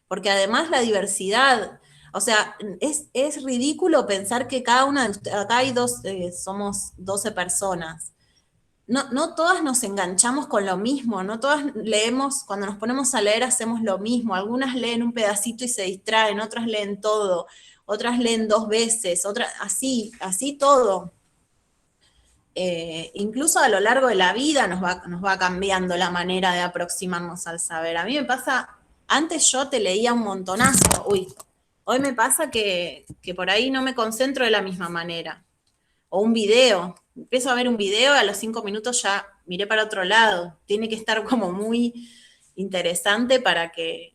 porque además la diversidad, o sea, es ridículo pensar que cada una de ustedes, acá hay somos 12 personas, no todas nos enganchamos con lo mismo, no todas leemos, cuando nos ponemos a leer hacemos lo mismo, algunas leen un pedacito y se distraen, otras leen todo, otras leen 2 veces, otras, así todo. Incluso a lo largo de la vida nos va cambiando la manera de aproximarnos al saber. A mí me pasa, antes yo te leía un montonazo, hoy me pasa que por ahí no me concentro de la misma manera o un video. Empiezo a ver un video y a los 5 minutos ya miré para otro lado. Tiene que estar como muy interesante para que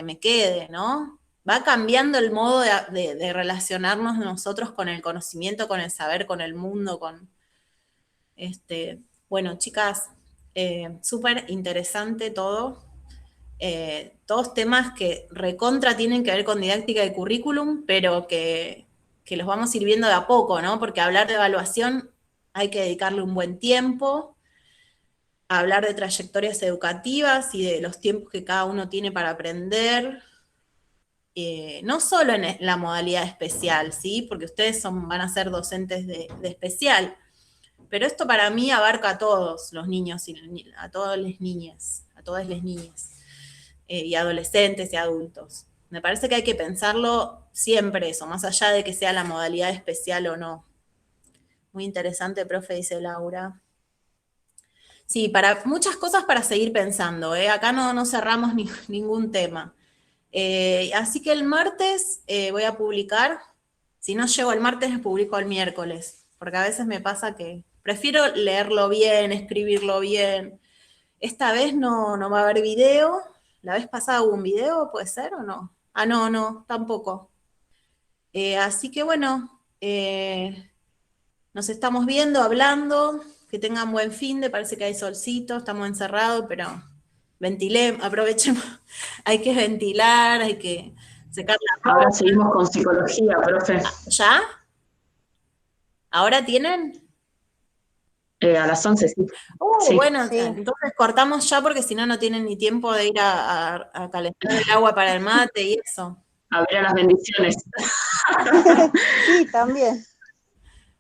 me quede, ¿no? Va cambiando el modo de relacionarnos nosotros con el conocimiento, con el saber, con el mundo, con bueno, chicas, súper interesante todo. Todos temas que recontra tienen que ver con didáctica de currículum, pero que los vamos a ir viendo de a poco, ¿no? Porque hablar de evaluación hay que dedicarle un buen tiempo, a hablar de trayectorias educativas y de los tiempos que cada uno tiene para aprender, no solo en la modalidad especial, ¿sí? Porque ustedes van a ser docentes de especial, pero esto para mí abarca a todos los niños y a todas las niñas, y adolescentes y adultos. Me parece que hay que pensarlo siempre eso, más allá de que sea la modalidad especial o no. Muy interesante, profe, dice Laura. Sí, para muchas cosas para seguir pensando, ¿eh? Acá no cerramos ningún tema. Así que el martes voy a publicar. Si no llego el martes, publico el miércoles, porque a veces me pasa que prefiero leerlo bien, escribirlo bien. Esta vez no va a haber video. La vez pasada hubo un video, ¿puede ser o no? Ah, no, tampoco. Así que bueno, nos estamos viendo, hablando. Que tengan buen fin de, parece que hay solcito, estamos encerrados, pero ventilemos, aprovechemos. Hay que ventilar, hay que secar la Ahora ropa. seguimos con psicología, profe. ¿Ya? ¿Ahora tienen? A las 11, sí. Sí. Bueno, Sí. entonces cortamos ya porque si no, no tienen ni tiempo de ir a calentar el agua para el mate y eso. A ver a las bendiciones. Sí, también.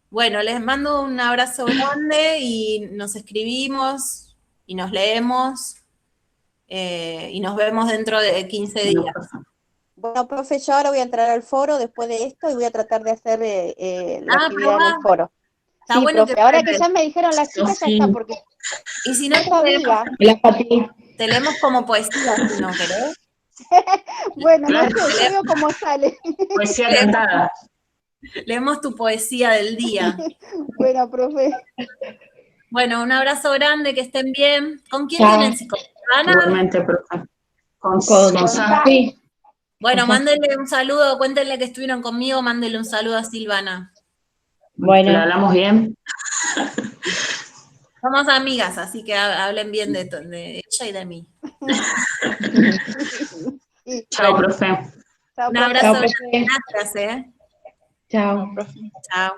Bueno, les mando un abrazo grande y nos escribimos y nos leemos y nos vemos dentro de 15 días. Bueno, profe, yo ahora voy a entrar al foro después de esto y voy a tratar de hacer la actividad en el probá. foro. Está Sí, bueno profe, que ahora que pruebes. ya me dijeron las chicas, ya está, porque Y si no, no sabía. te leemos como poesía, si no querés. Bueno, Claro. no sé, yo veo cómo sale. Poesía cantada. Leemos tu poesía del día. Bueno, profe. Bueno, un abrazo grande, que estén bien. ¿Con quién tienen psicología? ¿Ana? Igualmente, profe. Con Sí. Bueno, mándenle un saludo, cuéntenle que estuvieron conmigo, mándenle un saludo a Silvana. Bueno. ¿La hablamos bien? Somos amigas, así que hablen bien de ella y de mí. Sí. Chao, profe. Chao, Un profe. abrazo, gracias, Chao. Chao.